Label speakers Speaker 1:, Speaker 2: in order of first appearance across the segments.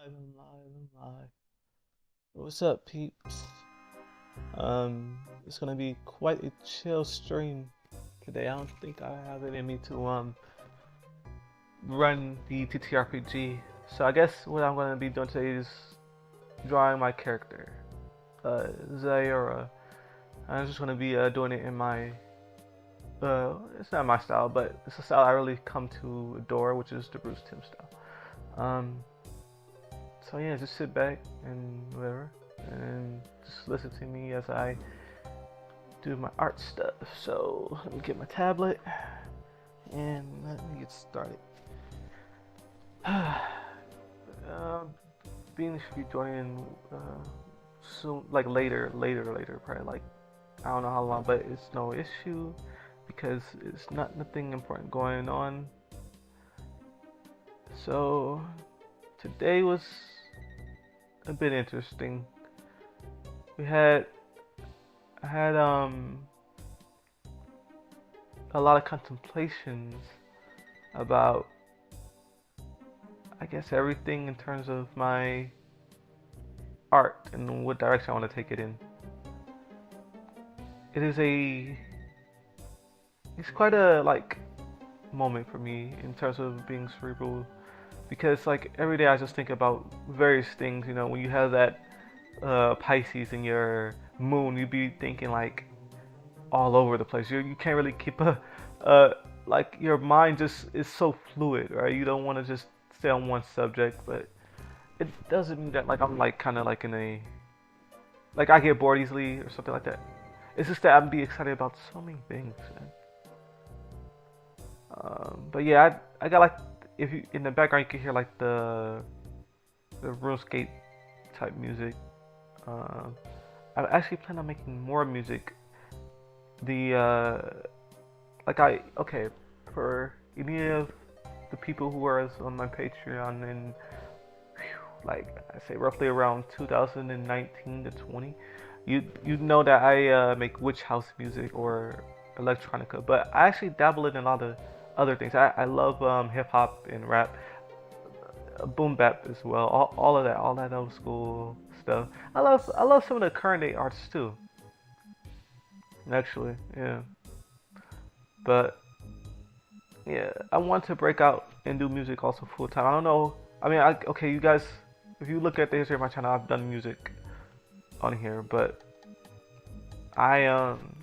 Speaker 1: I'm live. What's up, peeps? It's gonna be quite a chill stream today. I don't think I have it in me to run the TTRPG. So I guess what I'm gonna be doing today is drawing my character, Zaira. I'm just gonna be doing it in my it's not my style, but it's a style I really come to adore, which is the Bruce Timm style. So yeah, just sit back and whatever, and just listen to me as I do my art stuff. So let me get my tablet and let me get started. Being should be joining soon, like later, probably like I don't know how long, but it's no issue because it's nothing important going on. So today was a bit interesting. I had a lot of contemplations about, I guess, everything in terms of my art and what direction I want to take it in. It's quite a moment for me in terms of being cerebral, because like every day I just think about various things. You know, when you have that Pisces in your moon, you be thinking like all over the place. You can't really keep like your mind just is so fluid, right? You don't want to just stay on one subject, but it doesn't mean that like I'm like kind of like in a like I get bored easily or something like that. It's just that I'm be excited about so many things, man. But yeah, I got like, if you in the background you can hear like the RuneScape type music. I actually plan on making more music. Okay, for any of the people who are on my Patreon and like I say roughly around 2019 to 20, you know that I make witch house music or electronica, but I actually dabble in a lot of other things. I love hip hop and rap, boom bap as well. All of that, all that old school stuff. I love some of the current day artists too. Actually, yeah. But yeah, I want to break out and do music also full time. I don't know. I mean, okay, you guys, if you look at the history of my channel, I've done music on here, but I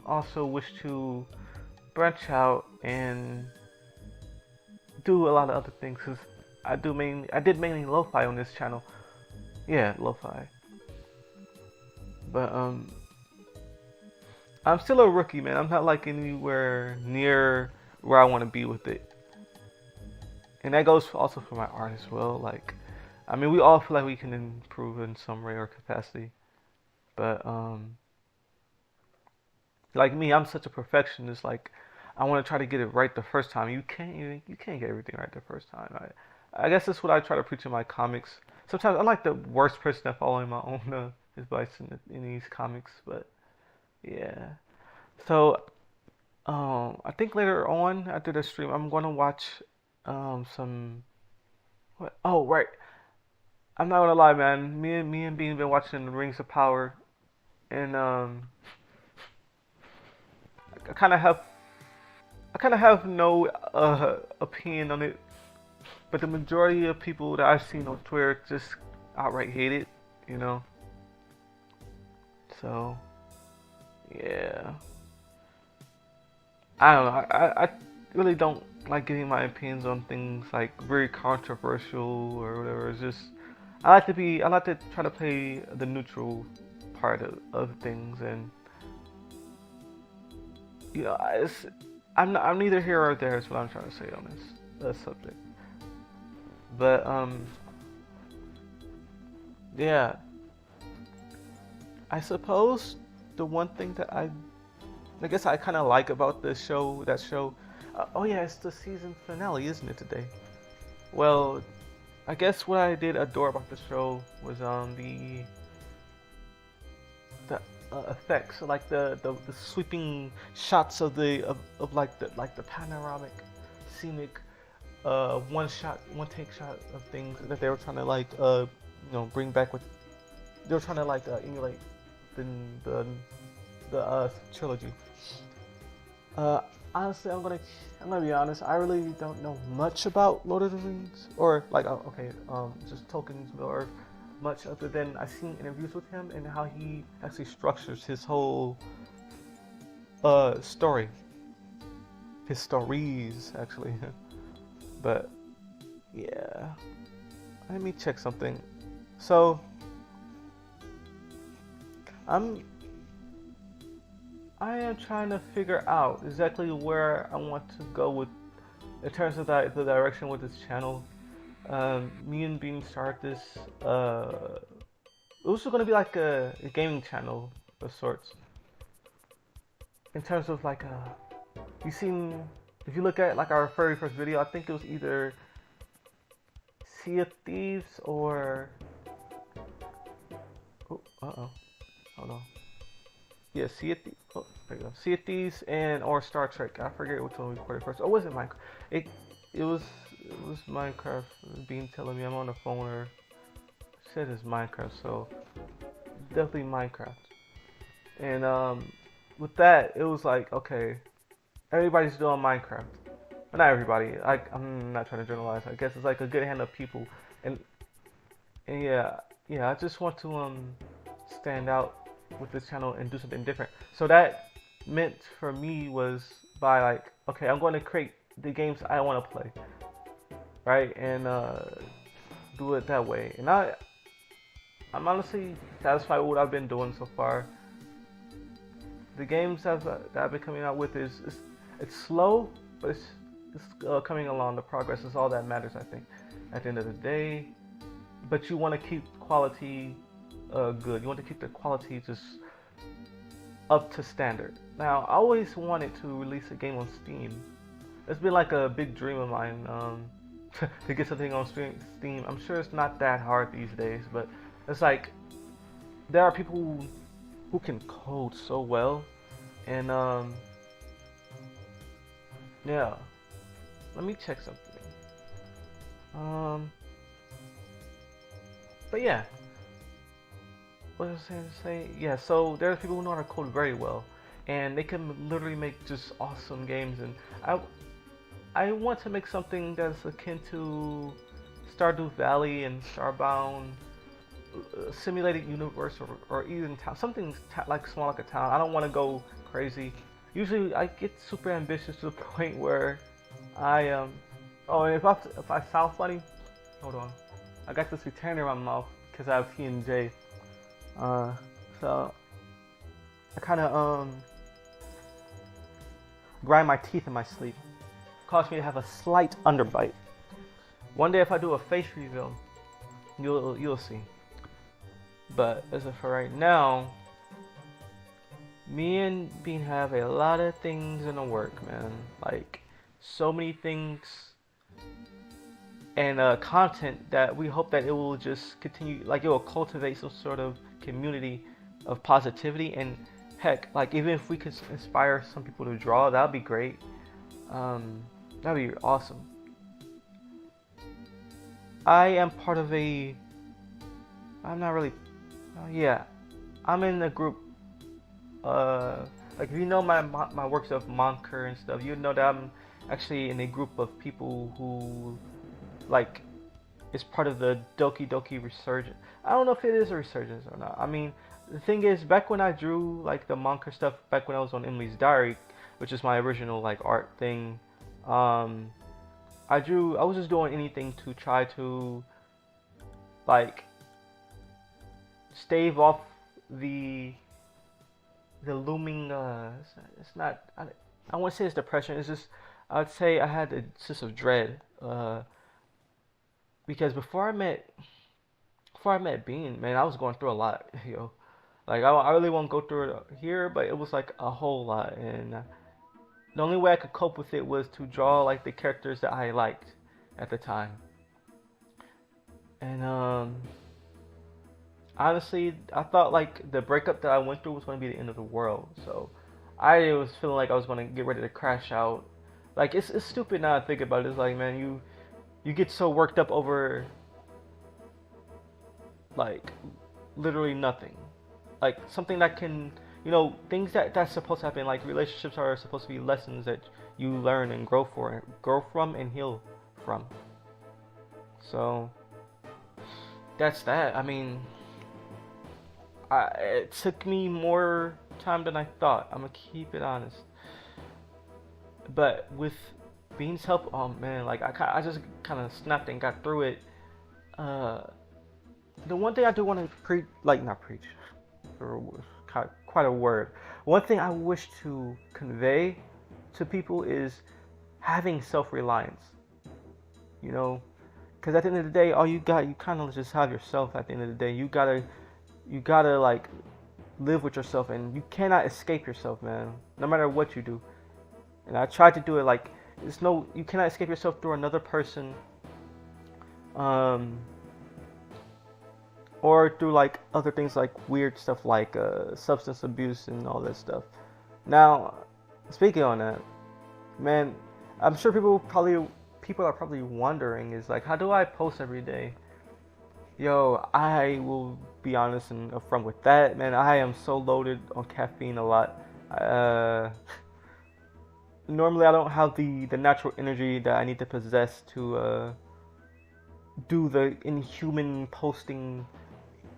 Speaker 1: also wish to branch out and do a lot of other things. Cause I did mainly lo-fi on this channel. Yeah, lo-fi. But I'm still a rookie, man. I'm not like anywhere near where I want to be with it. And that goes also for my art as well. Like, I mean, we all feel like we can improve in some way or capacity. But like me, I'm such a perfectionist. Like, I want to try to get it right the first time. You can't get everything right the first time. I guess that's what I try to preach in my comics. Sometimes I'm like the worst person at following my own advice in these comics, but yeah. So I think later on after the stream, I'm gonna watch some. What? Oh right, I'm not gonna lie, man. Me and Bean been watching Rings of Power, and I kind of have no opinion on it, but the majority of people that I've seen on Twitter just outright hate it, you know. So yeah, I don't know. I really don't like giving my opinions on things like very controversial or whatever. It's just I like to try to play the neutral part of things, and you know, I'm neither here or there is what I'm trying to say on this subject. But yeah, I suppose the one thing that I guess I kind of like about that show. Oh yeah, it's the season finale, isn't it today? Well, I guess what I did adore about the show was the effects, so like the sweeping shots of like the panoramic, scenic, one take shot of things that they were trying to like bring back what they were trying to like emulate the the the trilogy. Uh, Honestly, I'm gonna be honest. I really don't know much about Lord of the Rings, or like just Tolkien's or much other than I've seen interviews with him and how he actually structures his whole story, his stories actually. But yeah, let me check something. So I'm I am trying to figure out exactly where I want to go with in terms of the direction with this channel. Me and Beam started this. It was going to be like a gaming channel of sorts. In terms of like you seen if you look at like our very first video, I think it was either Sea of Thieves or hold on. Yeah, Sea of Thieves. Oh, there you go. Sea of Thieves and or Star Trek. I forget which one we recorded first. Oh, was it Minecraft? It it was Minecraft. Being telling me I'm on the phone or said it's Minecraft, so definitely Minecraft. And with that, it was like okay, everybody's doing Minecraft. But not everybody. I'm not trying to generalize. I guess it's like a good hand of people. And yeah, I just want to stand out with this channel and do something different. So that meant for me was by like, okay, I'm going to create the games I want to play, right, and do it that way. And I'm honestly satisfied with what I've been doing so far. The games that I've been coming out with it's slow, but it's coming along. The progress is all that matters, I think, at the end of the day. But you want to keep quality good. You want to keep the quality just up to standard. Now, I always wanted to release a game on Steam. It's been like a big dream of mine to get something on Steam. I'm sure it's not that hard these days, but it's like there are people who can code so well, and yeah. Let me check something. But yeah, what was I saying to say? Yeah, so there's people who know how to code very well, and they can literally make just awesome games. And I want to make something that's akin to Stardew Valley and Starbound, simulated universe, or even town, something like small like a town. I don't want to go crazy. Usually, I get super ambitious to the point where I Oh, and if I sound funny, hold on. I got this retainer in my mouth because I have P&J. So I kind of grind my teeth in my sleep. Caused me to have a slight underbite. One day, if I do a face reveal, you'll see. But as of for right now, me and Bean have a lot of things in the work, man. Like so many things and content that we hope that it will just continue, like it will cultivate some sort of community of positivity. And heck, like even if we could inspire some people to draw, that'd be great. That'd be awesome. I am part of a, I'm not really, yeah, I'm in a group, like if you know my works of Monker and stuff, you know that I'm actually in a group of people who like is part of the Doki Doki resurgence. I don't know if it is a resurgence or not. I mean, the thing is, back when I drew like the Monker stuff, back when I was on Emily's Diary, which is my original like art thing, I was just doing anything to try to like stave off the looming it's not I won't say it's depression. It's just I'd say I had a sense of dread because before I met Bean, man, I was going through a lot, yo. Like I really won't go through it here, but it was like a whole lot, and the only way I could cope with it was to draw like the characters that I liked at the time. And honestly, I thought like the breakup that I went through was going to be the end of the world. So I was feeling like I was going to get ready to crash out. Like it's stupid now to think about it. It's like, man, you get so worked up over like literally nothing. Like something that can, things that's supposed to happen. Like relationships are supposed to be lessons that you learn and grow from, and heal from. So that's that. I mean, it took me more time than I thought. I'm gonna keep it honest. But with Bean's help, oh man, like I just kind of snapped and got through it. Uh, the one thing I do want to not preach, quite a word. One thing I wish to convey to people is having self-reliance. You know, because at the end of the day, all you kind of just have yourself. At the end of the day, you gotta like live with yourself, and you cannot escape yourself, man. No matter what you do. And I tried to do it like you cannot escape yourself through another person, or through like other things like weird stuff like substance abuse and all that stuff. Now, speaking on that, man, I'm sure people are probably wondering is like, how do I post every day? Yo, I will be honest and upfront with that, man. I am so loaded on caffeine a lot. Normally I don't have the natural energy that I need to possess to do the inhuman posting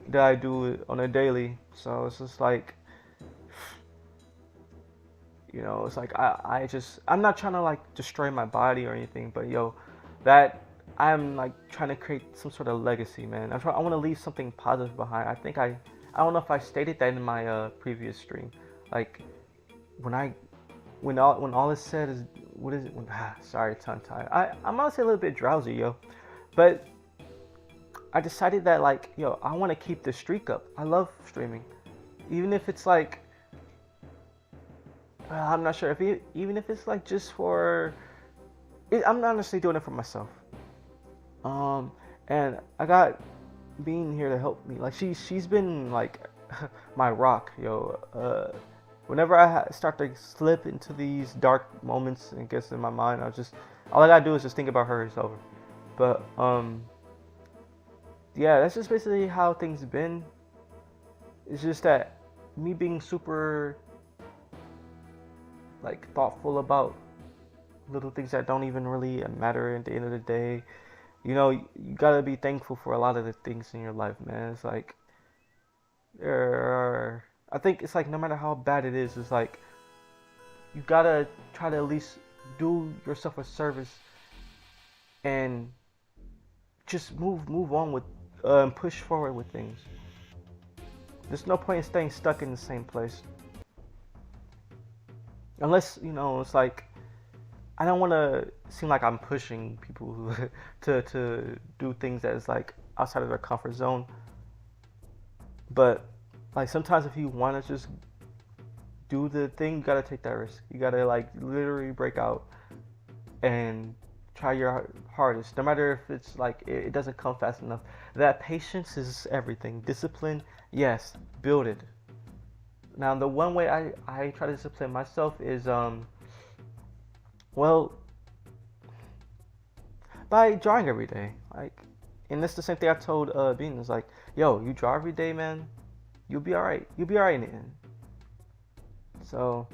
Speaker 1: that I do on a daily. So it's just like, it's like I'm not trying to like destroy my body or anything, but that I'm like trying to create some sort of legacy, man. I want to leave something positive behind. I don't know if I stated that in my previous stream. Like when all is said is what is it? Sorry, tongue tied. I'm honestly a little bit drowsy, yo. But I decided that like, I want to keep the streak up. I love streaming, even if it's like, I'm not sure even if it's like just for. I'm not honestly doing it for myself. And I got Bean here to help me. Like she's been like my rock, yo. Whenever I start to slip into these dark moments and gets in my mind, all I gotta do is just think about her. It's over. But yeah, that's just basically how things have been. It's just that me being super like thoughtful about little things that don't even really matter at the end of the day. You gotta be thankful for a lot of the things in your life, man. It's like I think it's like no matter how bad it is, it's like you gotta try to at least do yourself a service and just move on with push forward with things. There's no point in staying stuck in the same place. Unless, it's like I don't want to seem like I'm pushing people to do things that is like outside of their comfort zone. But like sometimes if you want to just do the thing, you gotta take that risk. You gotta like literally break out and try your hardest, no matter if it's like it doesn't come fast enough. That patience is everything. Discipline, yes, build it. Now the one way I try to discipline myself is by drawing every day. Like, and that's the same thing I told Bean. It's like, yo, you draw every day, man, you'll be alright. You'll be alright in the end. So,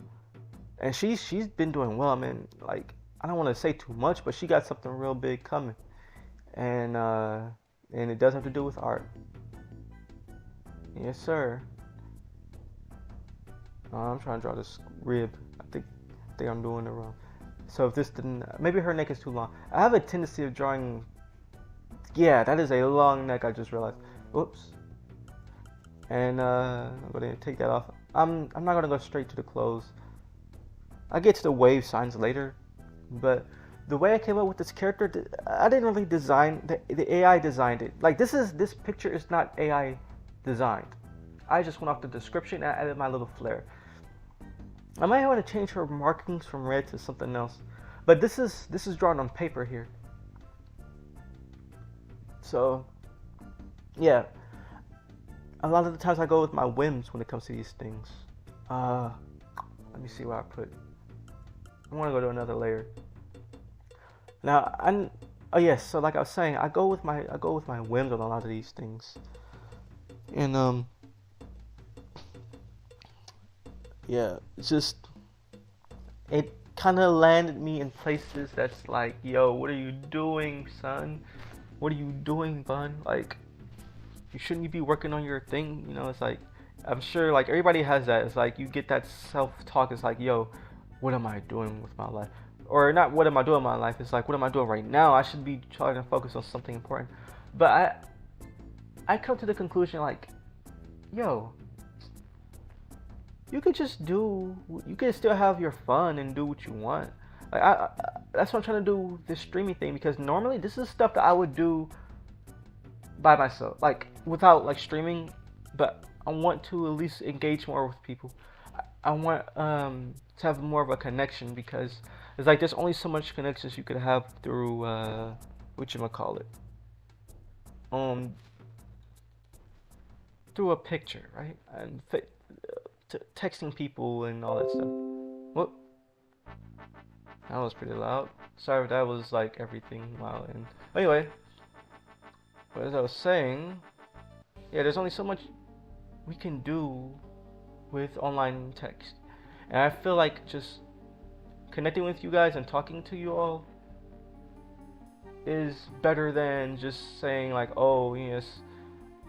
Speaker 1: and she's been doing well. I mean, like, I don't want to say too much, but she got something real big coming, and it does have to do with art. Yes, sir. I'm trying to draw this rib. I think I'm doing it wrong. So if this didn't, maybe her neck is too long. I have a tendency of drawing. Yeah, that is a long neck. I just realized. Oops. And I'm gonna take that off. I'm not gonna go straight to the clothes. I get to the wave signs later, but the way I came up with this character, I didn't really design the AI designed it. Like this picture is not AI designed. I just went off the description and added my little flair. I might want to change her markings from red to something else, but this is drawn on paper here. So yeah, a lot of the times I go with my whims when it comes to these things. Let me see what I put. I want to go to another layer. Now, oh yes, so like I was saying, I go with my whims on a lot of these things. And yeah, it's just it kind of landed me in places that's like, yo, what are you doing, son? What are you doing, bun? Like, you shouldn't you be working on your thing? You know, it's like, I'm sure like everybody has that. It's like you get that self-talk. It's like, yo, what am I doing with my life? Or not, what am I doing in my life? It's like, what am I doing right now? I should be trying to focus on something important. But I come to the conclusion like, yo, you could just do, you could still have your fun and do what you want. Like that's what I'm trying to do this streaming thing, because normally this is stuff that I would do by myself, like without like streaming, but I want to at least engage more with people. I want to have more of a connection, because it's like there's only so much connections you could have through what you call it, um through a picture, right? And texting people and all that stuff. Whoop, that was pretty loud. Sorry if that was like everything loud. And anyway, but as I was saying, yeah, there's only so much we can do with online text, and I feel like just connecting with you guys and talking to you all is better than just saying like, oh yes,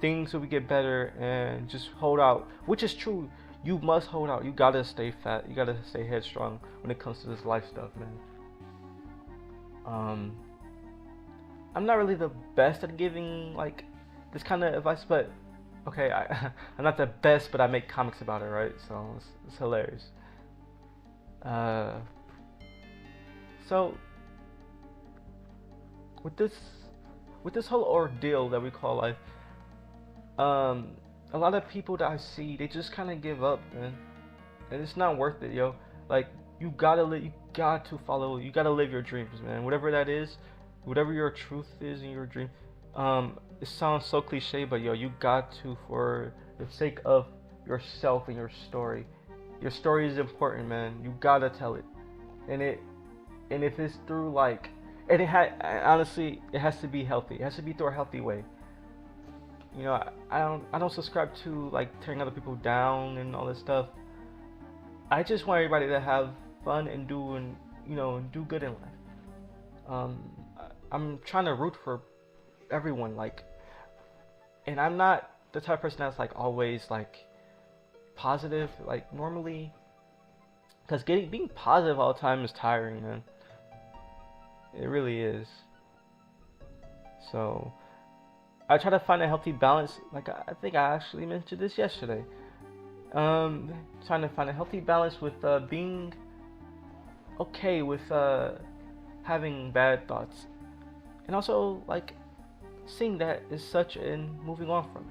Speaker 1: things will get better and just hold out, which is true. You must hold out. You gotta stay fat. You gotta stay headstrong when it comes to this life stuff, man. I'm not really the best at giving like this kind of advice, but okay, I'm not the best, but I make comics about it, right? So it's hilarious. Uh, so with this whole ordeal that we call life, a lot of people that I see, they just kind of give up, man, and it's not worth it, yo. Like you gotta live, you got to follow, you gotta live your dreams, man. Whatever that is, whatever your truth is in your dream. It sounds so cliche, but yo, you got to, for the sake of yourself and your story. Your story is important, man. You gotta tell it, and if it's through like, and honestly, it has to be healthy. It has to be through a healthy way. You know, I don't subscribe to like tearing other people down and all this stuff. I just want everybody to have fun and do good in life. I'm trying to root for everyone, like, and I'm not the type of person that's like always like positive, like normally, because being positive all the time is tiring, man. It really is. So I try to find a healthy balance. Like I think I actually mentioned this yesterday. Trying to find a healthy balance with being okay with having bad thoughts, and also like seeing that as such and moving on from it.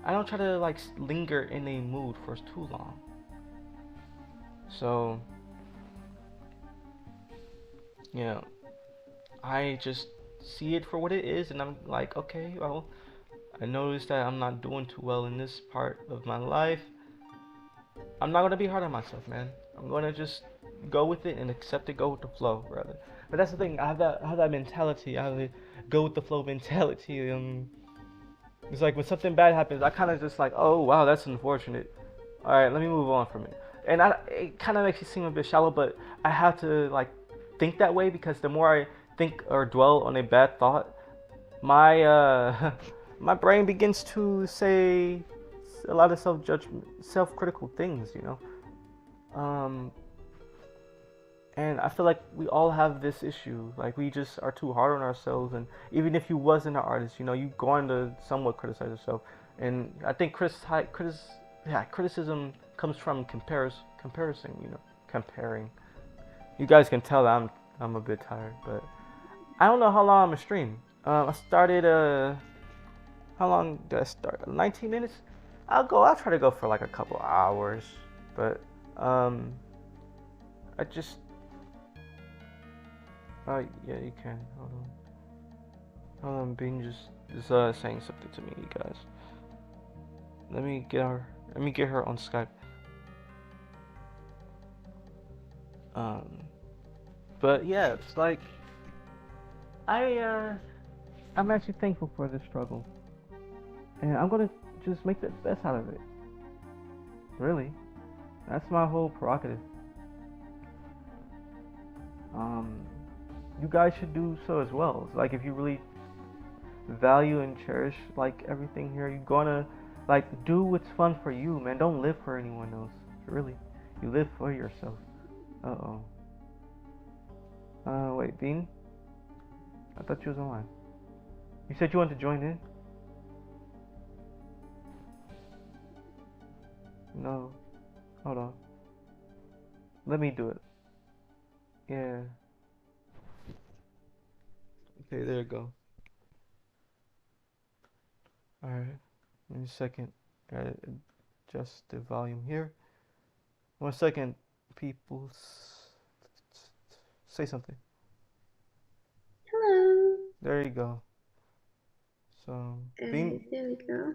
Speaker 1: I don't try to like linger in a mood for too long. So, you know, I just see it for what it is, and I'm like, okay, well, I noticed that I'm not doing too well in this part of my life. I'm not gonna be hard on myself, man. I'm gonna just go with it and accept it, go with the flow, rather. But that's the thing. I have that mentality. I have a go with the flow mentality. It's like when something bad happens, I kind of just like, oh wow, that's unfortunate. All right, let me move on from it. And it kind of makes it seem a bit shallow, but I have to like think that way, because the more I think or dwell on a bad thought, my my brain begins to say a lot of self-judgment, self-critical things, you know. And I feel like we all have this issue. Like we just are too hard on ourselves, and even if you wasn't an artist, you know, you going to somewhat criticize yourself. And I think criticism comes from comparison, you know, comparing. You guys can tell that I'm a bit tired, but I don't know how long I'm gonna stream. I started how long did I start? 19 minutes? I'll try to go for like a couple hours, but I just yeah, you can. Hold on, Bean just saying something to me, you guys. Let me get her on Skype. But yeah, it's like I'm actually thankful for this struggle, and I'm gonna just make the best out of it. Really, that's my whole prerogative. Um, you guys should do so as well. It's like if you really value and cherish like everything here, you're gonna like do what's fun for you, man. Don't live for anyone else. Really, you live for yourself. Uh oh. Wait, Bean. I thought you was online. You said you wanted to join in. No. Hold on. Let me do it. Yeah. Okay, there you go. Alright. Give me a second. Gotta adjust the volume here. 1 second, people. Say something.
Speaker 2: Hello.
Speaker 1: There you go. So, Bean.
Speaker 2: There we go.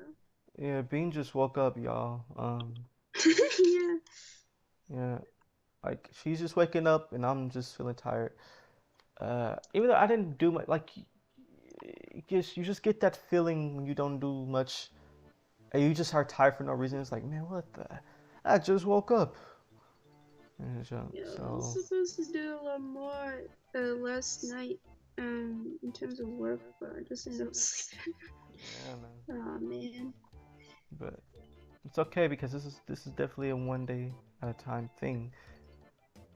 Speaker 1: Yeah, Bean just woke up, y'all.
Speaker 2: Yeah.
Speaker 1: Yeah. Like, she's just waking up, and I'm just feeling tired. Even though I didn't do much, like, you just get that feeling when you don't do much, and you just are tired for no reason. It's like, man, what the? I just woke up.
Speaker 2: Yeah, I
Speaker 1: So,
Speaker 2: was supposed to do a lot more last night in terms of work, but I just ended up sleeping.
Speaker 1: yeah, man.
Speaker 2: Oh man.
Speaker 1: But it's okay because this is definitely a 1 day at a time thing.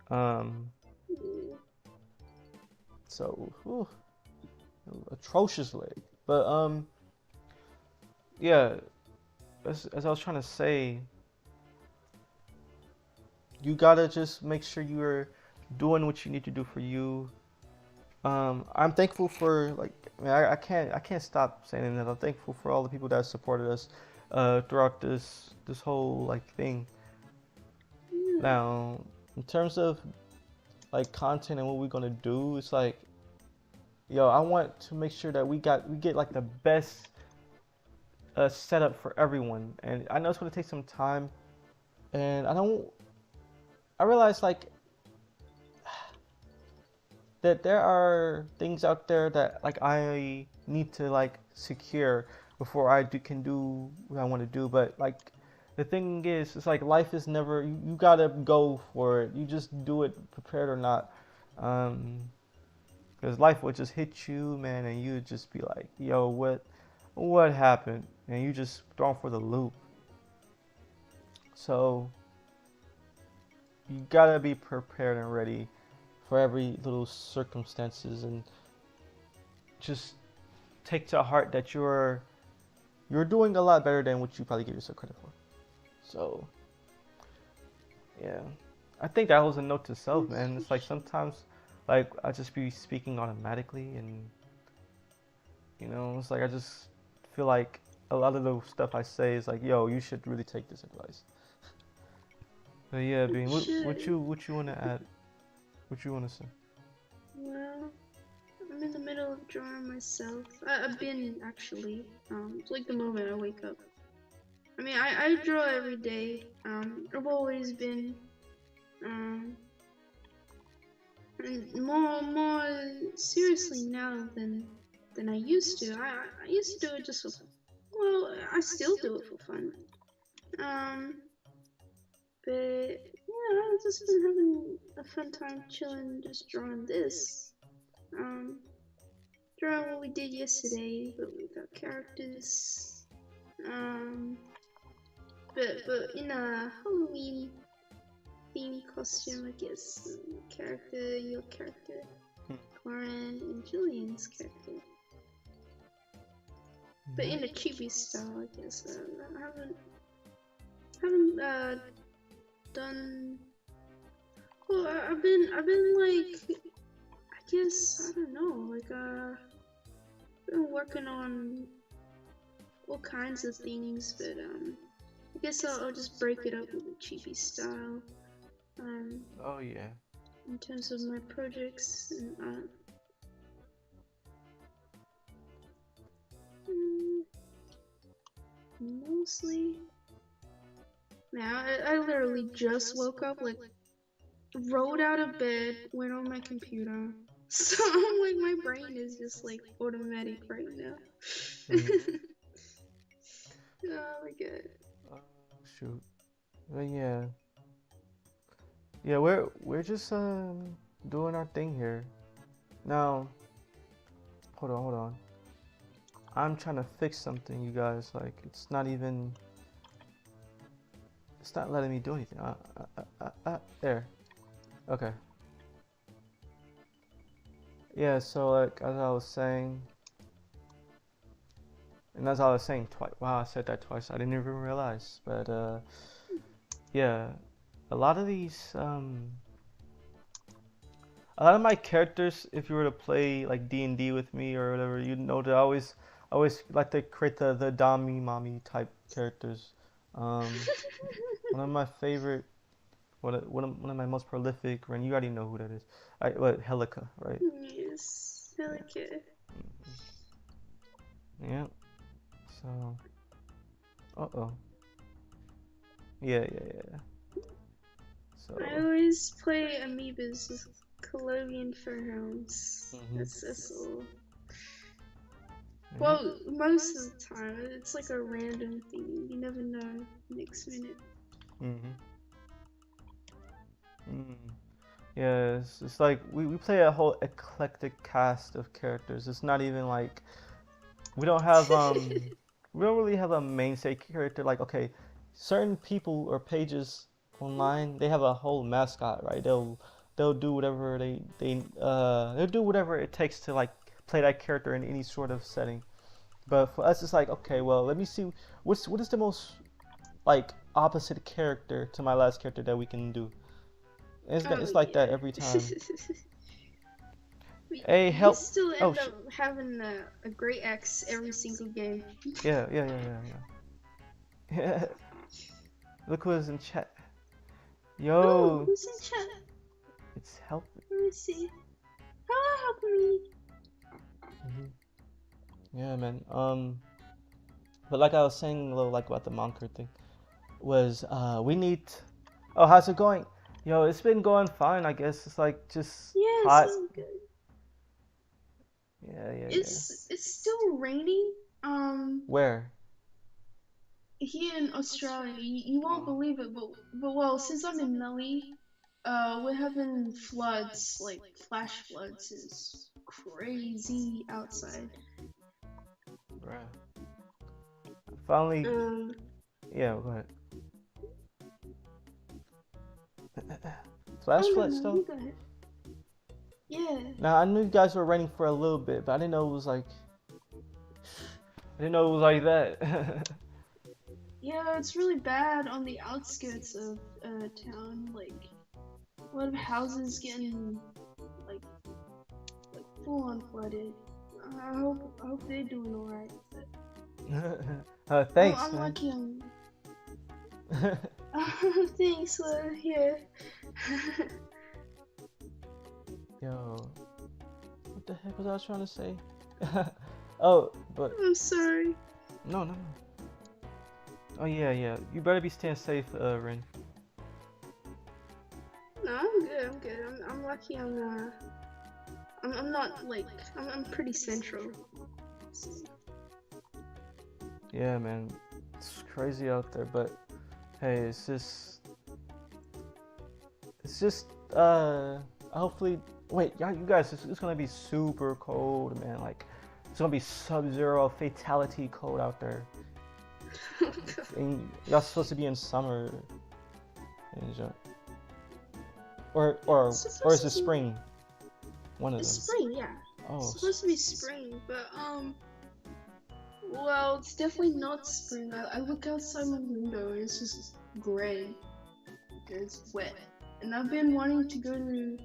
Speaker 1: Um,
Speaker 2: Yeah.
Speaker 1: so, whew, atrocious leg. But yeah, as I was trying to say, you gotta just make sure you're doing what you need to do for you. I'm thankful for like, I mean, I can't stop saying that. I'm thankful for all the people that supported us throughout this whole like thing. Now, in terms of like content and what we're gonna do, it's like, yo, I want to make sure that we get like the best setup for everyone, and I know it's gonna take some time, and I realize like that there are things out there that like I need to like secure before can do what I want to do. But like the thing is, it's like life is never you gotta go for it. You just do it, prepared or not. Because life would just hit you, man, and you'd just be like, yo, what happened? And you just thrown for the loop. So you gotta be prepared and ready for every little circumstances, and just take to heart that you're doing a lot better than what you probably give yourself credit for. So yeah, I think that was a note to self, man. It's like sometimes like I just be speaking automatically, and it's like I just feel like a lot of the stuff I say is like, yo, you should really take this advice. But yeah, Bean, what you wanna add? What you wanna say?
Speaker 2: Well, I'm in the middle of drawing myself. I've been actually. It's like the moment I wake up. I mean, I draw every day. I've always been. And more seriously now than I used to. I used to do it just for fun. Well, I still do it for fun. But yeah, I've just been having a fun time chilling, just drawing this. Drawing what we did yesterday, but with our characters. But in a Halloween themed costume, I guess. Your character, Corin, and Julian's character. But in a chibi style, I guess. I haven't done. Well, I've been like, I guess I don't know, like been working on all kinds of things, but I guess I'll just break it up with a chibi style.
Speaker 1: Oh yeah.
Speaker 2: In terms of my projects and mostly. Now I literally just woke up, like rolled out of bed, went on my computer. So I'm like, my brain is just like automatic right now. Oh my god.
Speaker 1: Oh, shoot. But yeah, we're just doing our thing here. Now, hold on. I'm trying to fix something, you guys. Like, it's not letting me do anything. There. Okay. Yeah, so like as I was saying, and as I was saying twice. Wow, I said that twice. I didn't even realize. But yeah, a lot of these a lot of my characters, if you were to play like D&D with me or whatever, you know that I always like to create the Dami Mommy type characters. Um, one of my favorite, one of my most prolific, and you already know who that is. Helica, right?
Speaker 2: Yes. I like it.
Speaker 1: Yeah. So, oh, yeah.
Speaker 2: I
Speaker 1: So,
Speaker 2: always play amoebas with Colombian furhounds.
Speaker 1: mhm,
Speaker 2: That's all.
Speaker 1: yeah.
Speaker 2: Well, most of the time, it's like a random thing. You never know next minute.
Speaker 1: Mhm. Mm. Yeah, it's like we play a whole eclectic cast of characters. It's not even like we don't have we don't really have a mainstay character. Like, okay, certain people or pages online, they have a whole mascot, right? They'll do whatever they'll do whatever it takes to like play that character in any sort of setting. But for us, it's like, okay, well, let me see what is the most like opposite character to my last character that we can do. And
Speaker 2: Oh
Speaker 1: it's like that
Speaker 2: yeah.
Speaker 1: every time.
Speaker 2: we
Speaker 1: Hey,
Speaker 2: we
Speaker 1: help!
Speaker 2: still
Speaker 1: Oh
Speaker 2: end up
Speaker 1: shit!
Speaker 2: having a great X every single game.
Speaker 1: Yeah. Look who's in chat.
Speaker 2: Oh,
Speaker 1: Yo,
Speaker 2: who's in chat?
Speaker 1: it's helping.
Speaker 2: Let me see. Oh, help me.
Speaker 1: Hmm. Yeah, man. But like I was saying a little like about the Monker thing was we need. Oh, how's it going? Yo, it's been going fine. I guess it's like just
Speaker 2: Yeah, it's
Speaker 1: hot.
Speaker 2: going good.
Speaker 1: Yeah.
Speaker 2: It's still raining.
Speaker 1: Where?
Speaker 2: Here in Australia, you won't believe it, but well, since I'm in Melly, we're having floods, like flash floods. It's crazy outside.
Speaker 1: Bruh. Finally.
Speaker 2: Um,
Speaker 1: Yeah, go ahead. Flash
Speaker 2: oh
Speaker 1: floods
Speaker 2: no,
Speaker 1: though.
Speaker 2: you got it. Yeah.
Speaker 1: Now I knew you guys were raining for a little bit, but I didn't know it was like. I didn't know it was like that.
Speaker 2: Yeah, it's really bad on the outskirts of town. Like a lot of houses getting like full on flooded. I hope they're doing alright.
Speaker 1: Thanks,
Speaker 2: I'm
Speaker 1: man.
Speaker 2: lucky. Thanks. Here.
Speaker 1: Yo, what the heck was I trying to say? Oh, but
Speaker 2: I'm sorry.
Speaker 1: no. Oh yeah. You better be staying safe, Rin.
Speaker 2: No, I'm good. I'm lucky. I'm not like. I'm pretty central. So.
Speaker 1: Yeah, man, it's crazy out there, but hey, it's just hopefully. Wait, you guys, it's gonna be super cold, man. Like, it's gonna be sub-zero fatality cold out there. And y'all supposed to be in summer, or is it spring? One of
Speaker 2: It's
Speaker 1: them.
Speaker 2: spring, yeah.
Speaker 1: Oh,
Speaker 2: It's supposed to be spring, but well, it's definitely not spring. I look outside my window and it's just gray. It's wet, and I've been wanting to go to.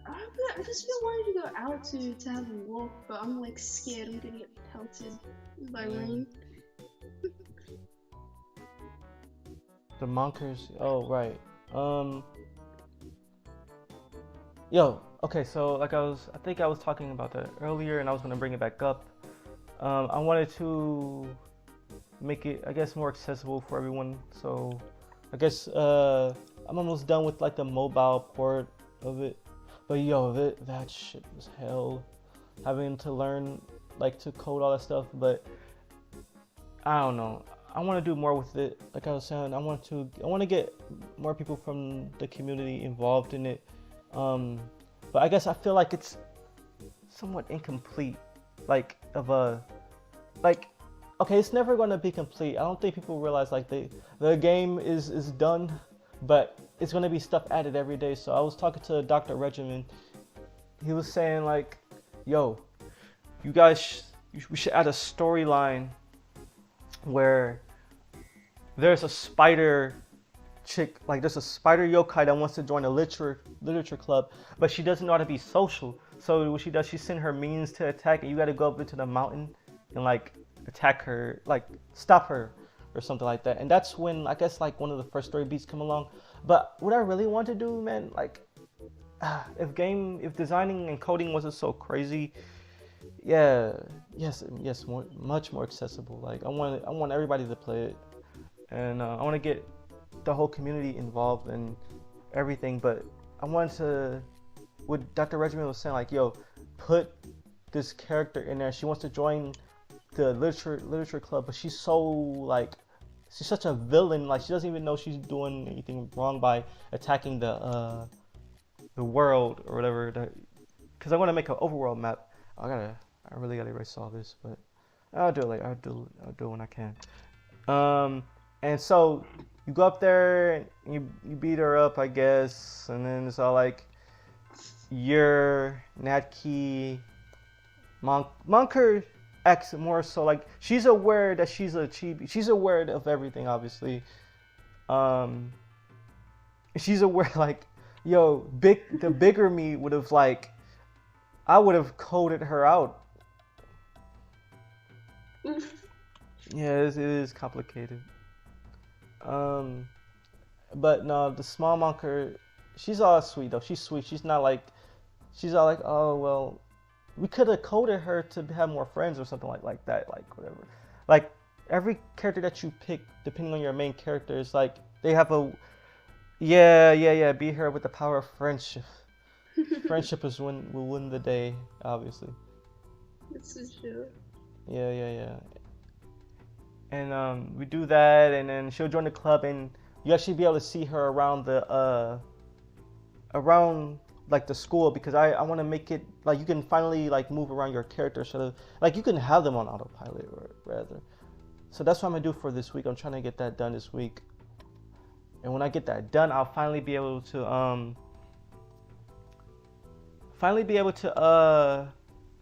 Speaker 2: I've just been wanting to go out to have a walk, but I'm like scared I'm gonna get pelted by rain.
Speaker 1: The Monkers. Oh, right. Yo. Okay. So like I think I was talking about that earlier, and I was gonna bring it back up. I wanted to make it, I guess, more accessible for everyone. So, I guess I'm almost done with like the mobile port of it. But yo, that shit was hell. Having to learn like to code all that stuff, but I don't know. I want to do more with it. Like I was saying, I want to get more people from the community involved in it. Um, but I guess I feel like it's somewhat incomplete. Like of a like okay, it's never going to be complete. I don't think people realize like the game is done, but it's going to be stuff added every day. So I was talking to Dr. Regimen. He was saying like, yo, you guys, we should add a storyline where there's a spider chick, like there's a spider yokai that wants to join a literature club, but she doesn't know how to be social. So what she does, she sends her minions to attack, and you got to go up into the mountain and like attack her, like stop her or something like that. And that's when I guess like one of the first story beats come along. But what I really want to do, man, like if designing and coding wasn't so crazy, yes, much more accessible. Like I want everybody to play it, and I want to get the whole community involved in everything. But I wanted to, what Dr. Regimen was saying, like, yo, put this character in there. She wants to join the literature club, but she's so like, she's such a villain. Like she doesn't even know she's doing anything wrong by attacking the world or whatever. Because I want to make an overworld map. I really gotta erase all this, but I'll do it later. I'll do it when I can. And so you go up there and you beat her up, I guess, and then it's all like your Natki Monker acts more so like she's aware that she's a chibi. She's aware of everything, obviously. She's aware like, yo, the bigger me would have like, I would have coded her out. Yeah, it is complicated. But no, the small monker, she's all sweet though. She's sweet. She's not like, she's all like, oh well, we could have coded her to have more friends or something like that, like whatever. Like every character that you pick, depending on your main character, is like they have a be her with the power of friendship. Friendship will win the day, obviously.
Speaker 2: That's for sure.
Speaker 1: Yeah. And we do that, and then she'll join the club, and you actually be able to see her around the around like the school, because I want to make it like you can finally like move around your character, so like you can have them on autopilot or rather. So that's what I'm gonna do for this week. I'm trying to get that done this week, and when I get that done, I'll finally be able to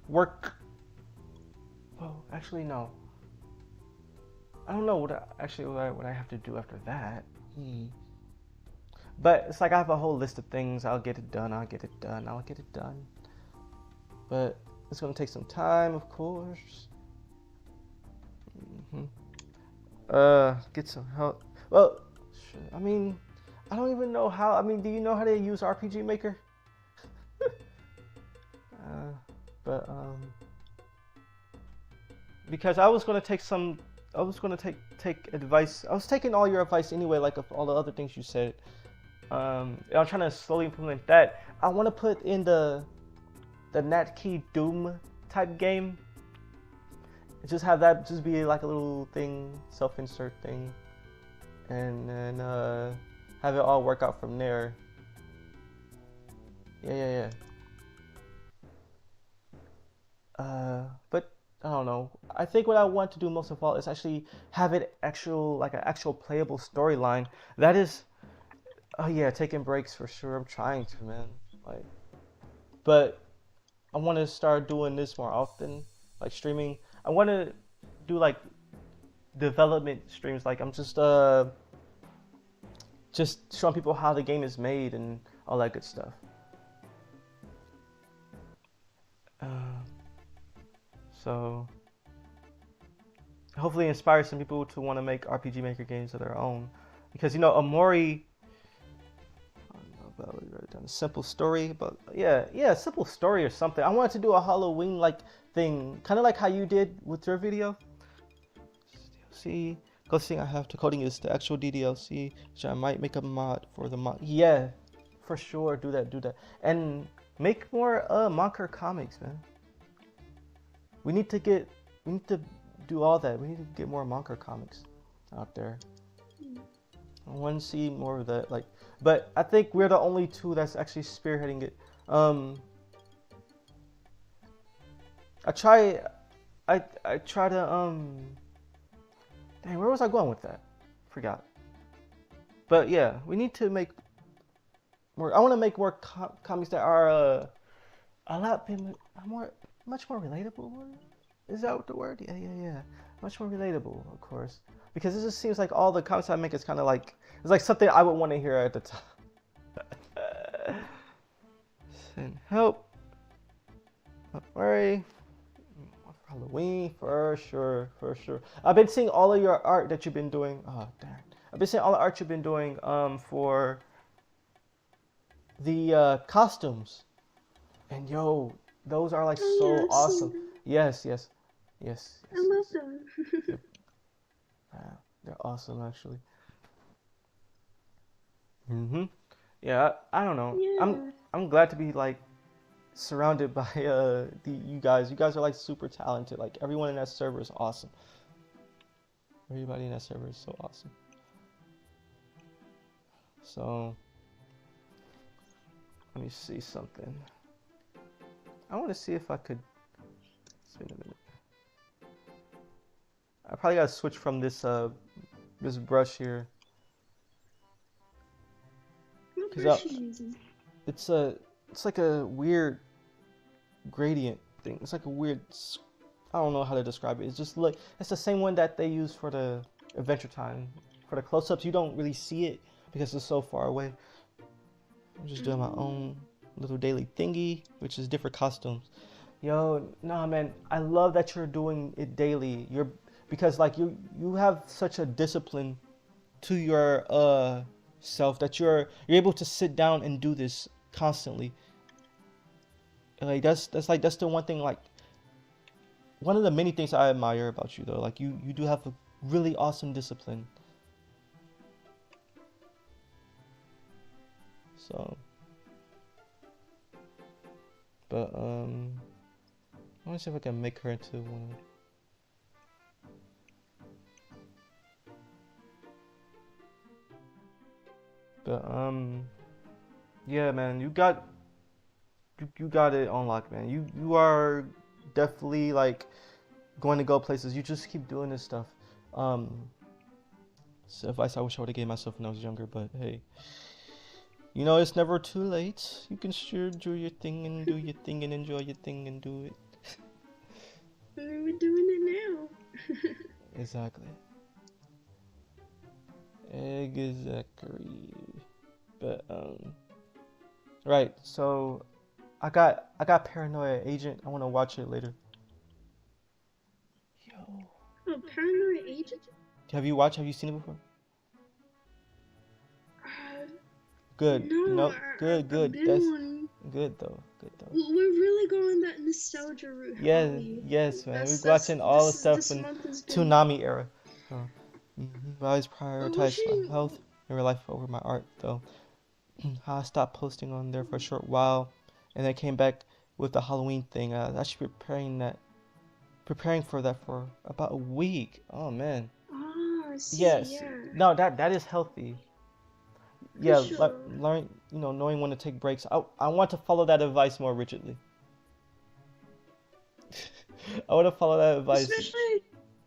Speaker 1: work. Well, actually no. I don't know what I have to do after that. But it's like I have a whole list of things. I'll get it done. But it's gonna take some time, of course. Get some help. Well, I mean, I don't even know how. I mean, do you know how to use RPG Maker? But because I was gonna take advice. I was taking all your advice anyway, like of all the other things you said. I'm trying to slowly implement that. I want to put in the Natkey Doom type game. Just have that just be like a little thing, self-insert thing, and then have it all work out from there. Yeah. But I don't know. I think what I want to do most of all is actually have it an actual playable storyline. That is, oh yeah, taking breaks for sure. I'm trying to, man. Like, but I want to start doing this more often, like streaming. I want to do like development streams. Like I'm just showing people how the game is made and all that good stuff. So hopefully inspire some people to want to make RPG Maker games of their own, because you know Amori. I don't know about we wrote down a simple story, but yeah, simple story or something. I wanted to do a Halloween like thing, kind of like how you did with your video. DLC. Closest thing I have to coding is the actual DDLC, which I might make a mod for the mod. Yeah, for sure. Do that, and make more Monker comics, man. We need to do all that. We need to get more Monker comics. out there.
Speaker 2: Mm.
Speaker 1: I want to see more of that. Like, but I think we're the only two that's actually spearheading it. I try, I try to Dang, where was I going with that? Forgot. But yeah, we need to make more. I want to make more comics that are a lot more, much more relatable. Is that the word? Yeah, yeah, yeah. Much more relatable, of course. Because it just seems like all the comics I make is kind of like it's like something I would want to hear at the time. Send help. Don't worry. Halloween for sure, for sure. I've been seeing all of your art that you've been doing. Oh damn! I've been seeing all the art you've been doing for the costumes, and yo, those are like
Speaker 2: Oh yeah,
Speaker 1: so
Speaker 2: I've seen
Speaker 1: awesome.
Speaker 2: them.
Speaker 1: Yes, yes, yes,
Speaker 2: I
Speaker 1: yes,
Speaker 2: love
Speaker 1: yes.
Speaker 2: them.
Speaker 1: Yep. They're awesome actually. Mhm. Yeah, I don't know.
Speaker 2: Yeah.
Speaker 1: I'm glad to be like surrounded by the you guys. You guys are like super talented. Like everyone in that server is awesome. Everybody in that server is so awesome. So let me see something. I want to see if I could spin a minute. I probably gotta switch from this brush here
Speaker 2: What
Speaker 1: because
Speaker 2: brush are you using?
Speaker 1: it's a it's like a weird gradient thing. It's like a weird I don't know how to describe it. It's just like it's the same one that they use for the Adventure Time. For the close-ups, you don't really see it because it's so far away. I'm just doing my own little daily thingy, which is different costumes. Yo, nah, man, I love that you're doing it daily. You're because like you have such a discipline to your self that you're able to sit down and do this constantly. Like that's the one thing like one of the many things I admire about you though. Like you do have a really awesome discipline. So, but I want to see if I can make her into one. But yeah, man, you got it on lock, man. You are definitely like going to go places. You just keep doing this stuff. So advice I wish I would have gave myself when I was younger, but hey, you know it's never too late. You can sure do your thing and do your thing and enjoy your thing and do it.
Speaker 2: We're doing it now.
Speaker 1: Exactly. Exactly. But right. So I got Paranoia Agent. I want to watch it later. Yo.
Speaker 2: Oh, Paranoid Agent?
Speaker 1: Have you watched? Have you seen it before?
Speaker 2: Uh,
Speaker 1: Good.
Speaker 2: no,
Speaker 1: No. Good.
Speaker 2: I've
Speaker 1: Good.
Speaker 2: been
Speaker 1: That's
Speaker 2: one.
Speaker 1: good though. Good though.
Speaker 2: We're really going that nostalgia route,
Speaker 1: Yes.
Speaker 2: aren't we?
Speaker 1: Yes, man. We're
Speaker 2: That's
Speaker 1: watching all the stuff
Speaker 2: this
Speaker 1: in
Speaker 2: month has been.
Speaker 1: Toonami era. So, I always
Speaker 2: Oh,
Speaker 1: prioritize my health and real life over my art though. How I stopped posting on there for a short while, and then came back with the Halloween thing. I was actually preparing for that for about a week. Oh man.
Speaker 2: Ah, I see.
Speaker 1: Yes.
Speaker 2: Yeah,
Speaker 1: No, that is healthy.
Speaker 2: for
Speaker 1: Yeah,
Speaker 2: sure.
Speaker 1: learn, knowing when to take breaks. I want to follow that advice more rigidly. I want to follow that advice.
Speaker 2: Especially,